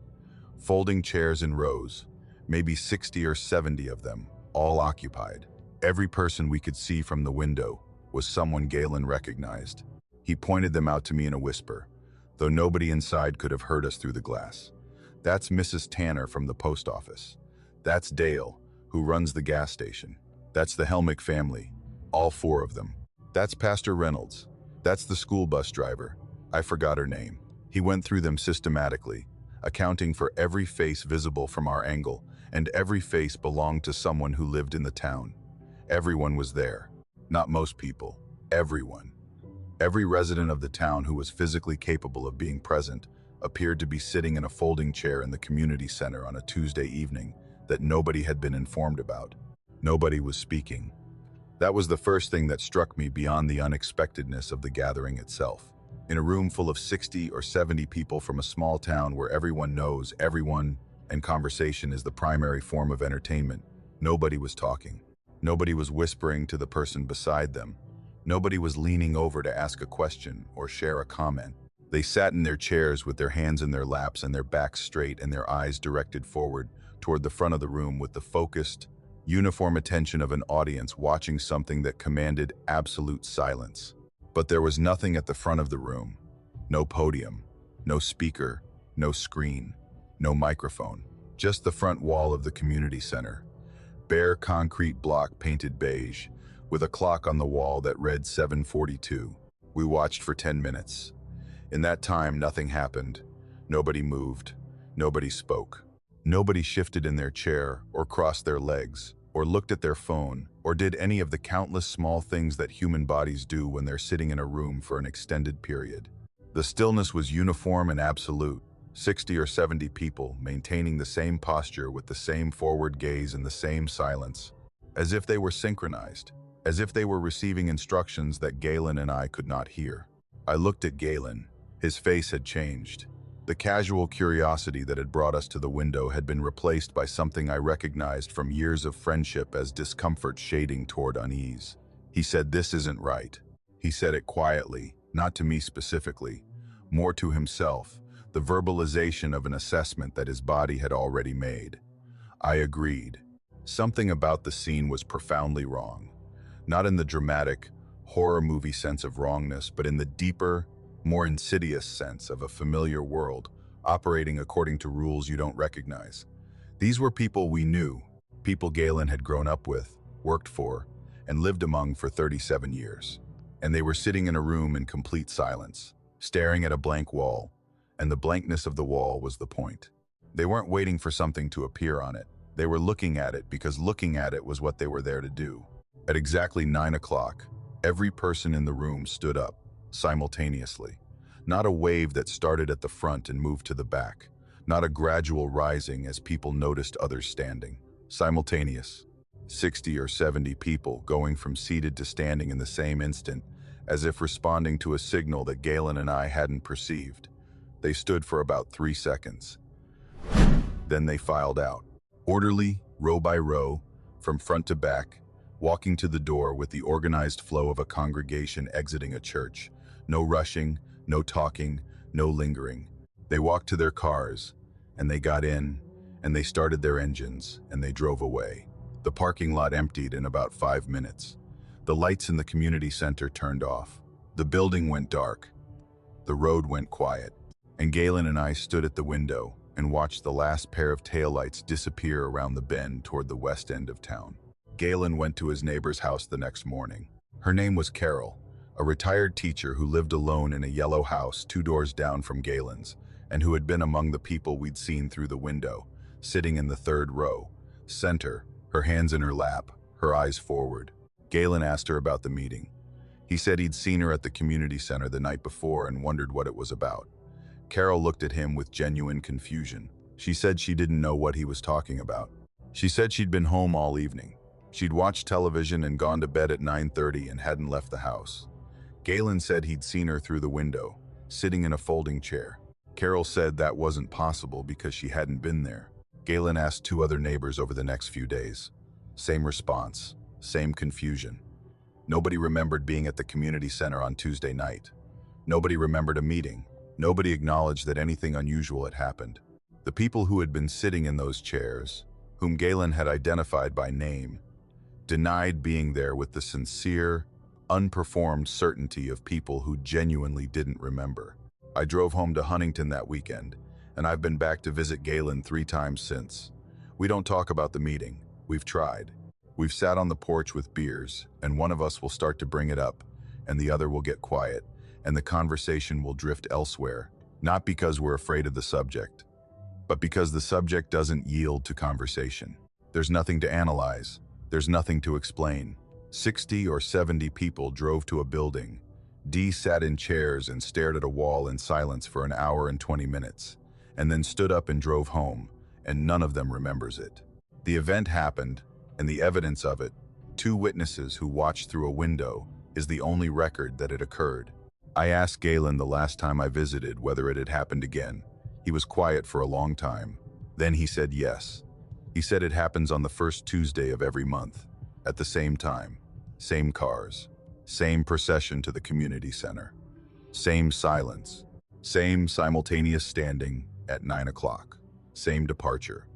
Folding chairs in rows, maybe 60 or 70 of them, all occupied. Every person we could see from the window was someone Galen recognized. He pointed them out to me in a whisper, though nobody inside could have heard us through the glass. That's Mrs. Tanner from the post office. That's Dale, who runs the gas station. That's the Helmick family, all four of them. That's Pastor Reynolds. That's the school bus driver. I forgot her name. He went through them systematically, accounting for every face visible from our angle, and every face belonged to someone who lived in the town. Everyone was there. Not most people. Everyone. Every resident of the town who was physically capable of being present appeared to be sitting in a folding chair in the community center on a Tuesday evening that nobody had been informed about. Nobody was speaking. That was the first thing that struck me beyond the unexpectedness of the gathering itself. In a room full of 60 or 70 people from a small town where everyone knows everyone and conversation is the primary form of entertainment, nobody was talking. Nobody was whispering to the person beside them. Nobody was leaning over to ask a question or share a comment. They sat in their chairs with their hands in their laps and their backs straight and their eyes directed forward toward the front of the room with the focused, uniform attention of an audience watching something that commanded absolute silence. But there was nothing at the front of the room. No podium, no speaker, no screen, no microphone. Just the front wall of the community center. Bare concrete block painted beige, with a clock on the wall that read 7:42. We watched for 10 minutes. In that time, nothing happened. Nobody moved. Nobody spoke. Nobody shifted in their chair, or crossed their legs, or looked at their phone, or did any of the countless small things that human bodies do when they're sitting in a room for an extended period. The stillness was uniform and absolute. 60 or 70 people maintaining the same posture with the same forward gaze and the same silence, as if they were synchronized, as if they were receiving instructions that Galen and I could not hear. I looked at Galen. His face had changed. The casual curiosity that had brought us to the window had been replaced by something I recognized from years of friendship as discomfort shading toward unease. He said, "This isn't right." He said it quietly, not to me specifically, more to himself, the verbalization of an assessment that his body had already made. I agreed. Something about the scene was profoundly wrong. Not in the dramatic, horror movie sense of wrongness, but in the deeper, more insidious sense of a familiar world operating according to rules you don't recognize. These were people we knew, people Galen had grown up with, worked for, and lived among for 37 years. And they were sitting in a room in complete silence, staring at a blank wall, and the blankness of the wall was the point. They weren't waiting for something to appear on it. They were looking at it because looking at it was what they were there to do. At exactly 9 o'clock, every person in the room stood up, simultaneously. Not a wave that started at the front and moved to the back. Not a gradual rising as people noticed others standing. Simultaneous. 60 or 70 people going from seated to standing in the same instant, as if responding to a signal that Galen and I hadn't perceived. They stood for about 3 seconds. Then they filed out. Orderly, row by row, from front to back, walking to the door with the organized flow of a congregation exiting a church. No rushing, no talking, no lingering. They walked to their cars, and they got in, and they started their engines, and they drove away. The parking lot emptied in about 5 minutes. The lights in the community center turned off. The building went dark. The road went quiet. And Galen and I stood at the window and watched the last pair of taillights disappear around the bend toward the west end of town. Galen went to his neighbor's house the next morning. Her name was Carol, a retired teacher who lived alone in a yellow house 2 doors down from Galen's, and who had been among the people we'd seen through the window, sitting in the 3rd row, center, her hands in her lap, her eyes forward. Galen asked her about the meeting. He said he'd seen her at the community center the night before and wondered what it was about. Carol looked at him with genuine confusion. She said she didn't know what he was talking about. She said she'd been home all evening. She'd watched television and gone to bed at 9:30 and hadn't left the house. Galen said he'd seen her through the window, sitting in a folding chair. Carol said that wasn't possible because she hadn't been there. Galen asked 2 other neighbors over the next few days. Same response, same confusion. Nobody remembered being at the community center on Tuesday night. Nobody remembered a meeting. Nobody acknowledged that anything unusual had happened. The people who had been sitting in those chairs, whom Galen had identified by name, denied being there with the sincere, unperformed certainty of people who genuinely didn't remember. I drove home to Huntington that weekend, and I've been back to visit Galen 3 times since. We don't talk about the meeting. We've tried. We've sat on the porch with beers, and one of us will start to bring it up, and the other will get quiet, and the conversation will drift elsewhere, not because we're afraid of the subject, but because the subject doesn't yield to conversation. There's nothing to analyze. There's nothing to explain. 60 or 70 people drove to a building. D sat in chairs and stared at a wall in silence for an hour and 20 minutes, and then stood up and drove home, and none of them remembers it. The event happened, and the evidence of it, 2 witnesses who watched through a window, is the only record that it occurred. I asked Galen the last time I visited whether it had happened again. He was quiet for a long time. Then he said yes. He said it happens on the first Tuesday of every month, at the same time, same cars, same procession to the community center, same silence, same simultaneous standing at 9 o'clock, same departure.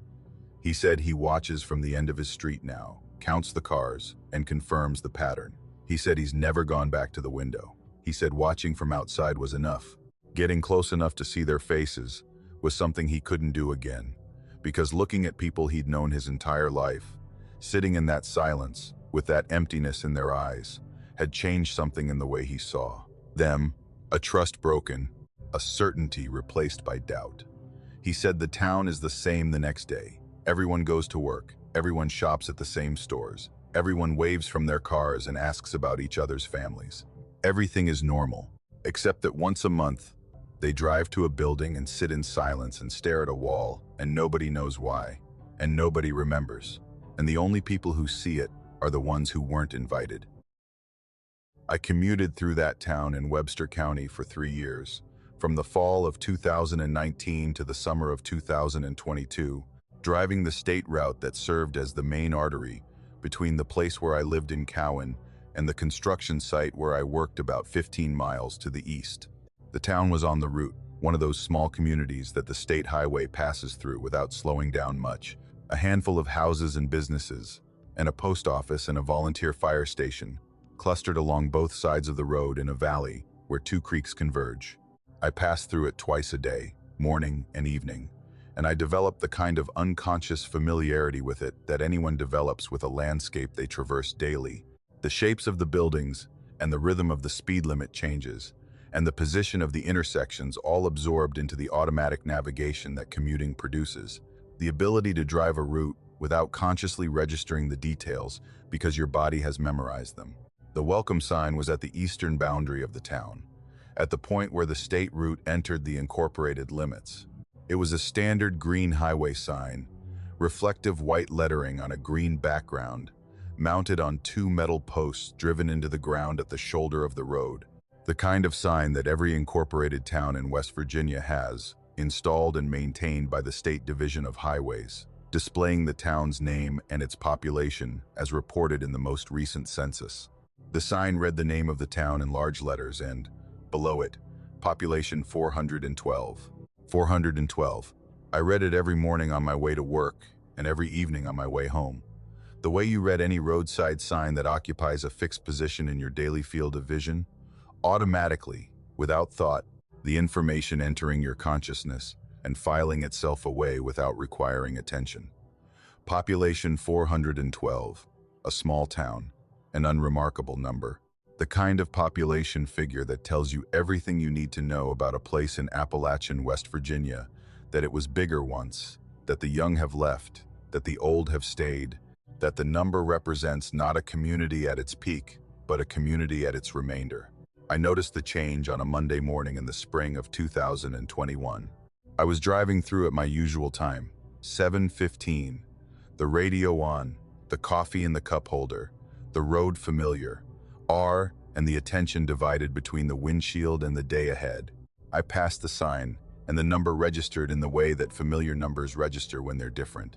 He said he watches from the end of his street now, counts the cars, and confirms the pattern. He said he's never gone back to the window. He said watching from outside was enough. Getting close enough to see their faces was something he couldn't do again, because looking at people he'd known his entire life, sitting in that silence, with that emptiness in their eyes, had changed something in the way he saw them, a trust broken, a certainty replaced by doubt. He said the town is the same the next day. Everyone goes to work, everyone shops at the same stores, everyone waves from their cars and asks about each other's families. Everything is normal, except that once a month, they drive to a building and sit in silence and stare at a wall, and nobody knows why, and nobody remembers. And the only people who see it are the ones who weren't invited. I commuted through that town in Webster County for 3 years, from the fall of 2019 to the summer of 2022, driving the state route that served as the main artery between the place where I lived in Cowan and the construction site where I worked about 15 miles to the east. The town was on the route, one of those small communities that the state highway passes through without slowing down much. A handful of houses and businesses, and a post office and a volunteer fire station, clustered along both sides of the road in a valley where 2 creeks converge. I passed through it twice a day, morning and evening, and I developed the kind of unconscious familiarity with it that anyone develops with a landscape they traverse daily. The shapes of the buildings and the rhythm of the speed limit changes, and the position of the intersections all absorbed into the automatic navigation that commuting produces. The ability to drive a route without consciously registering the details because your body has memorized them. The welcome sign was at the eastern boundary of the town, at the point where the state route entered the incorporated limits. It was a standard green highway sign, reflective white lettering on a green background, mounted on 2 metal posts driven into the ground at the shoulder of the road. The kind of sign that every incorporated town in West Virginia has, installed and maintained by the State Division of Highways, displaying the town's name and its population as reported in the most recent census. The sign read the name of the town in large letters and, below it, population 412. 412. I read it every morning on my way to work and every evening on my way home. The way you read any roadside sign that occupies a fixed position in your daily field of vision, automatically, without thought, the information entering your consciousness and filing itself away without requiring attention. Population 412, a small town, an unremarkable number. The kind of population figure that tells you everything you need to know about a place in Appalachian West Virginia, that it was bigger once, that the young have left, that the old have stayed, that the number represents not a community at its peak, but a community at its remainder. I noticed the change on a Monday morning in the spring of 2021. I was driving through at my usual time, 7:15, the radio on, the coffee in the cup holder, the road familiar, and the attention divided between the windshield and the day ahead. I passed the sign, and the number registered in the way that familiar numbers register when they're different.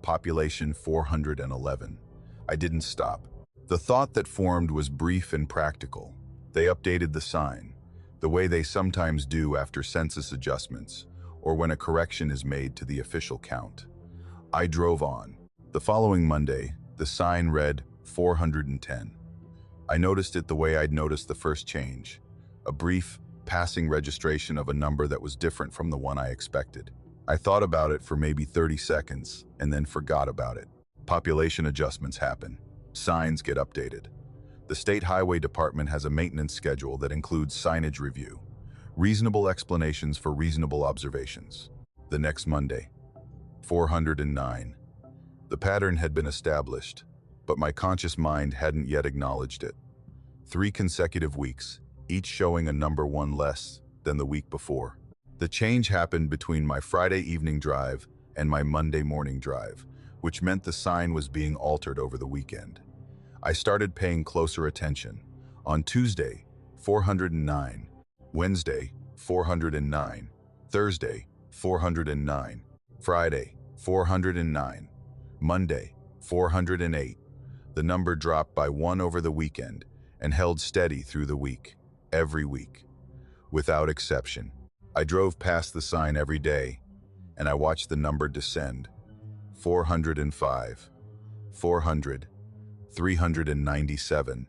Population 411. I didn't stop. The thought that formed was brief and practical. They updated the sign, the way they sometimes do after census adjustments, or when a correction is made to the official count. I drove on. The following Monday, the sign read 410. I noticed it the way I'd noticed the first change, a brief, passing registration of a number that was different from the one I expected. I thought about it for maybe 30 seconds and then forgot about it. Population adjustments happen. Signs get updated. The State Highway Department has a maintenance schedule that includes signage review, reasonable explanations for reasonable observations. The next Monday, 409. The pattern had been established, but my conscious mind hadn't yet acknowledged it. 3 consecutive weeks, each showing a number 1 less than the week before. The change happened between my Friday evening drive and my Monday morning drive, which meant the sign was being altered over the weekend. I started paying closer attention. On Tuesday, 409. Wednesday, 409. Thursday, 409. Friday, 409. Monday, 408. The number dropped by 1 over the weekend and held steady through the week, every week, without exception. I drove past the sign every day, and I watched the number descend. 405, 400, 397,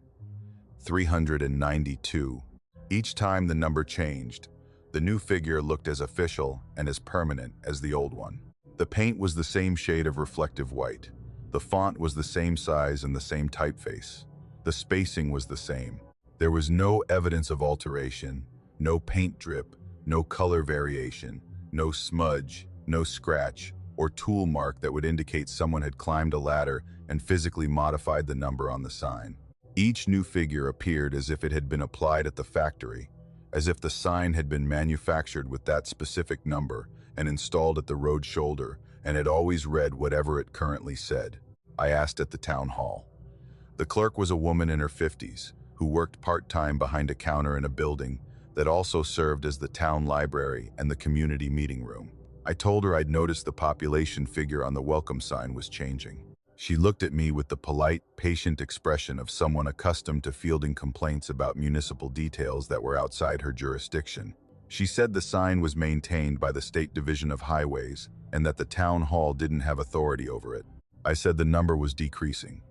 392. Each time the number changed, the new figure looked as official and as permanent as the old one. The paint was the same shade of reflective white. The font was the same size and the same typeface. The spacing was the same. There was no evidence of alteration, no paint drip, no color variation, no smudge, no scratch, or tool mark that would indicate someone had climbed a ladder and physically modified the number on the sign. Each new figure appeared as if it had been applied at the factory, as if the sign had been manufactured with that specific number and installed at the road shoulder, and had always read whatever it currently said. I asked at the town hall. The clerk was a woman in her 50s who worked part-time behind a counter in a building that also served as the town library and the community meeting room. I told her I'd noticed the population figure on the welcome sign was changing. She looked at me with the polite, patient expression of someone accustomed to fielding complaints about municipal details that were outside her jurisdiction. She said the sign was maintained by the State Division of Highways and that the town hall didn't have authority over it. I said the number was decreasing.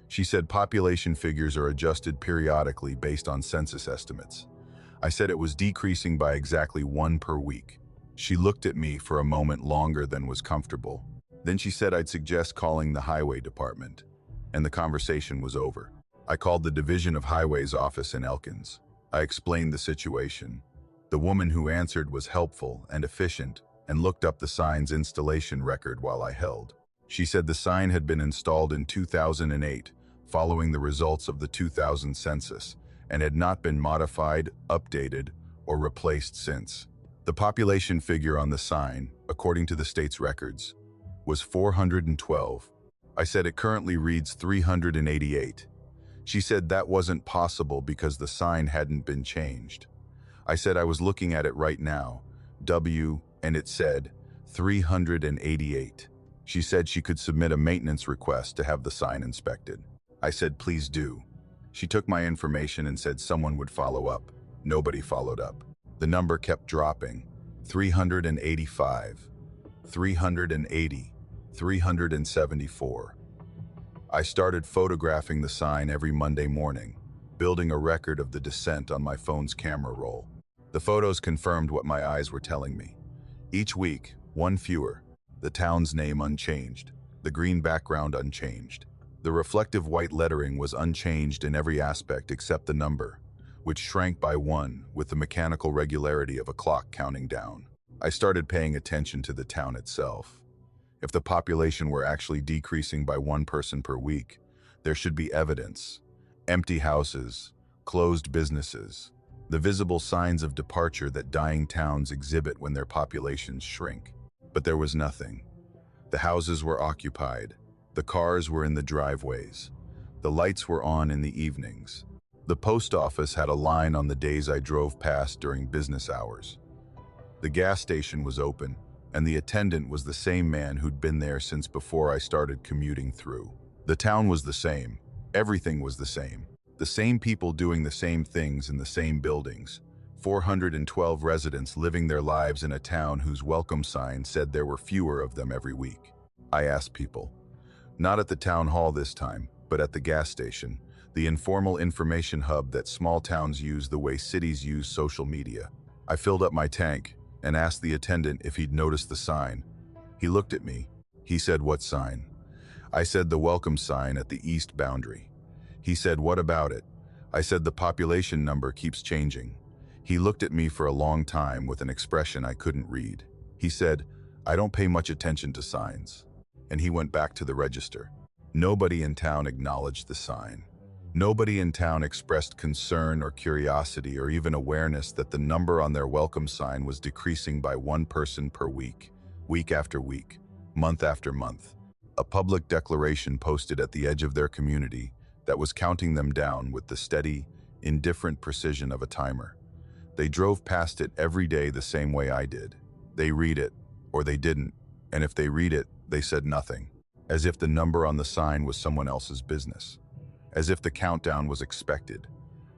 She said population figures are adjusted periodically based on census estimates. I said it was decreasing by exactly 1 per week. She looked at me for a moment longer than was comfortable. Then she said I'd suggest calling the highway department, and the conversation was over. I called the Division of Highways office in Elkins. I explained the situation. The woman who answered was helpful and efficient and looked up the sign's installation record while I held. She said the sign had been installed in 2008, following the results of the 2000 census, and had not been modified, updated, or replaced since. The population figure on the sign, according to the state's records, was 412. I said it currently reads 388. She said that wasn't possible because the sign hadn't been changed. I said I was looking at it right now, and it said 388. She said she could submit a maintenance request to have the sign inspected. I said, please do. She took my information and said someone would follow up. Nobody followed up. The number kept dropping. 385, 380, 374. I started photographing the sign every Monday morning, building a record of the descent on my phone's camera roll. The photos confirmed what my eyes were telling me. Each week, 1 fewer. The town's name unchanged, the green background unchanged. The reflective white lettering was unchanged in every aspect except the number, which shrank by 1 with the mechanical regularity of a clock counting down. I started paying attention to the town itself. If the population were actually decreasing by 1 person per week, there should be evidence. Empty houses, closed businesses, the visible signs of departure that dying towns exhibit when their populations shrink. But there was nothing. The houses were occupied. The cars were in the driveways. The lights were on in the evenings. The post office had a line on the days I drove past during business hours. The gas station was open, and the attendant was the same man who'd been there since before I started commuting through. The town was the same. Everything was the same. The same people doing the same things in the same buildings. 412 residents living their lives in a town whose welcome sign said there were fewer of them every week. I asked people. Not at the town hall this time, but at the gas station. the informal information hub that small towns use the way cities use social media. I filled up my tank and asked the attendant if he'd noticed the sign. He looked at me. He said, "What sign?" I said, "The welcome sign at the east boundary." He said, "What about it?" I said, "The population number keeps changing." He looked at me for a long time with an expression I couldn't read. He said, "I don't pay much attention to signs." And he went back to the register. Nobody in town acknowledged the sign. Nobody in town expressed concern or curiosity or even awareness that the number on their welcome sign was decreasing by one person per week, week after week, month after month. A public declaration posted at the edge of their community that was counting them down with the steady, indifferent precision of a timer. They drove past it every day the same way I did. They read it, or they didn't, and if they read it, they said nothing, as if the number on the sign was someone else's business. As if the countdown was expected,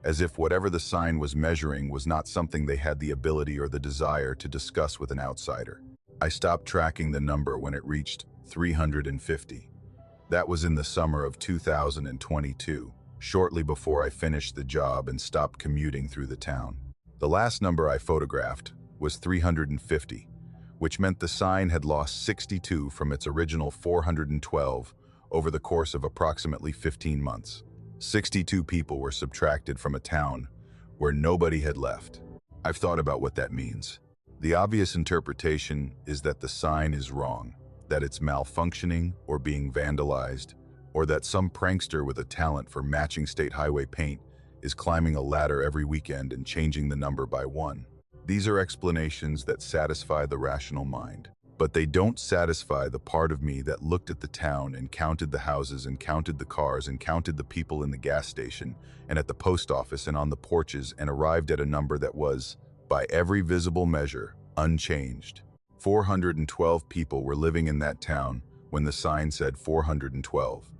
as if whatever the sign was measuring was not something they had the ability or the desire to discuss with an outsider. I stopped tracking the number when it reached 350. That was in the summer of 2022, shortly before I finished the job and stopped commuting through the town. The last number I photographed was 350, which meant the sign had lost 62 from its original 412 over the course of approximately 15 months. 62 people were subtracted from a town where nobody had left. I've thought about what that means. The obvious interpretation is that the sign is wrong, that it's malfunctioning or being vandalized, or that some prankster with a talent for matching state highway paint is climbing a ladder every weekend and changing the number by one. These are explanations that satisfy the rational mind. But they don't satisfy the part of me that looked at the town and counted the houses and counted the cars and counted the people in the gas station and at the post office and on the porches and arrived at a number that was, by every visible measure, unchanged. 412 people were living in that town when the sign said 412.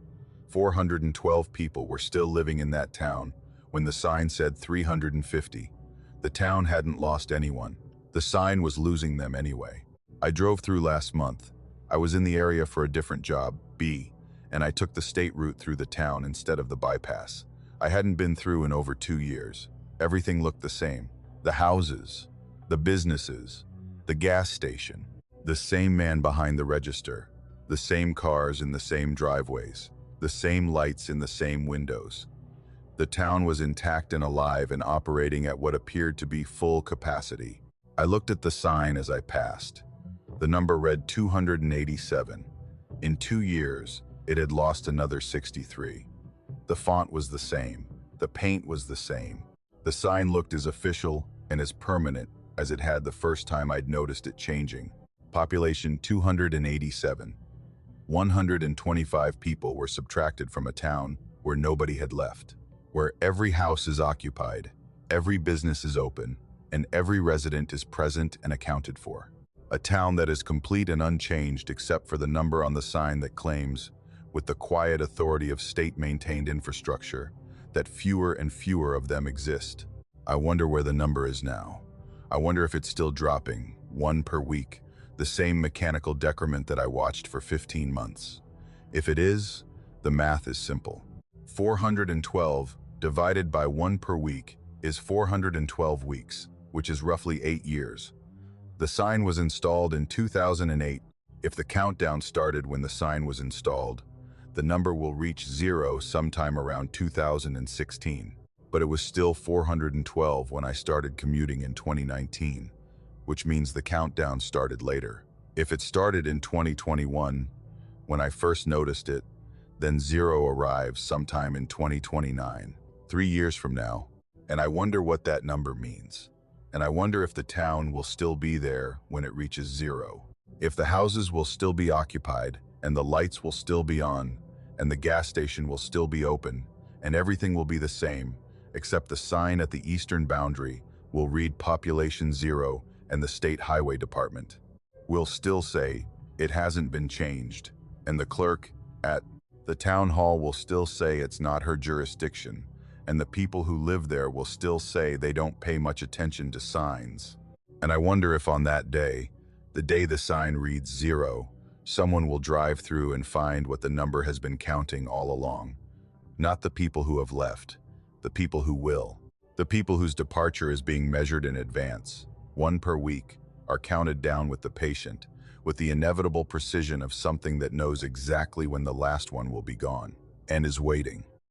412 people were still living in that town when the sign said 350. The town hadn't lost anyone. The sign was losing them anyway. I drove through last month. I was in the area for a different job, B, and I took the state route through the town instead of the bypass. I hadn't been through in over 2 years. Everything looked the same. The houses, the businesses, the gas station, the same man behind the register, the same cars in the same driveways, the same lights in the same windows. The town was intact and alive and operating at what appeared to be full capacity. I looked at the sign as I passed. The number read 287. In 2 years, it had lost another 63. The font was the same. The paint was the same. The sign looked as official and as permanent as it had the first time I'd noticed it changing. Population 287. 125 people were subtracted from a town where nobody had left, where every house is occupied, every business is open, and every resident is present and accounted for. A town that is complete and unchanged except for the number on the sign that claims, with the quiet authority of state-maintained infrastructure, that fewer and fewer of them exist. I wonder where the number is now. I wonder if it's still dropping, one per week, the same mechanical decrement that I watched for 15 months. If it is, the math is simple. 412 divided by 1 per week is 412 weeks, which is roughly 8 years. The sign was installed in 2008. If the countdown started when the sign was installed, the number will reach 0 sometime around 2016. But it was still 412 when I started commuting in 2019, which means the countdown started later. If it started in 2021, when I first noticed it, then 0 arrives sometime in 2029, 3 years from now. And I wonder what that number means. And I wonder if the town will still be there when it reaches 0. If the houses will still be occupied, and the lights will still be on, and the gas station will still be open, and everything will be the same, except the sign at the eastern boundary will read population 0 and the state highway department will still say it hasn't been changed, and the clerk at the town hall will still say it's not her jurisdiction, and the people who live there will still say they don't pay much attention to signs. And I wonder if on that day, the day the sign reads 0, someone will drive through and find what the number has been counting all along. Not the people who have left, the people who will. The people whose departure is being measured in advance, one per week, are counted down with the patient, with the inevitable precision of something that knows exactly when the last one will be gone, and is waiting.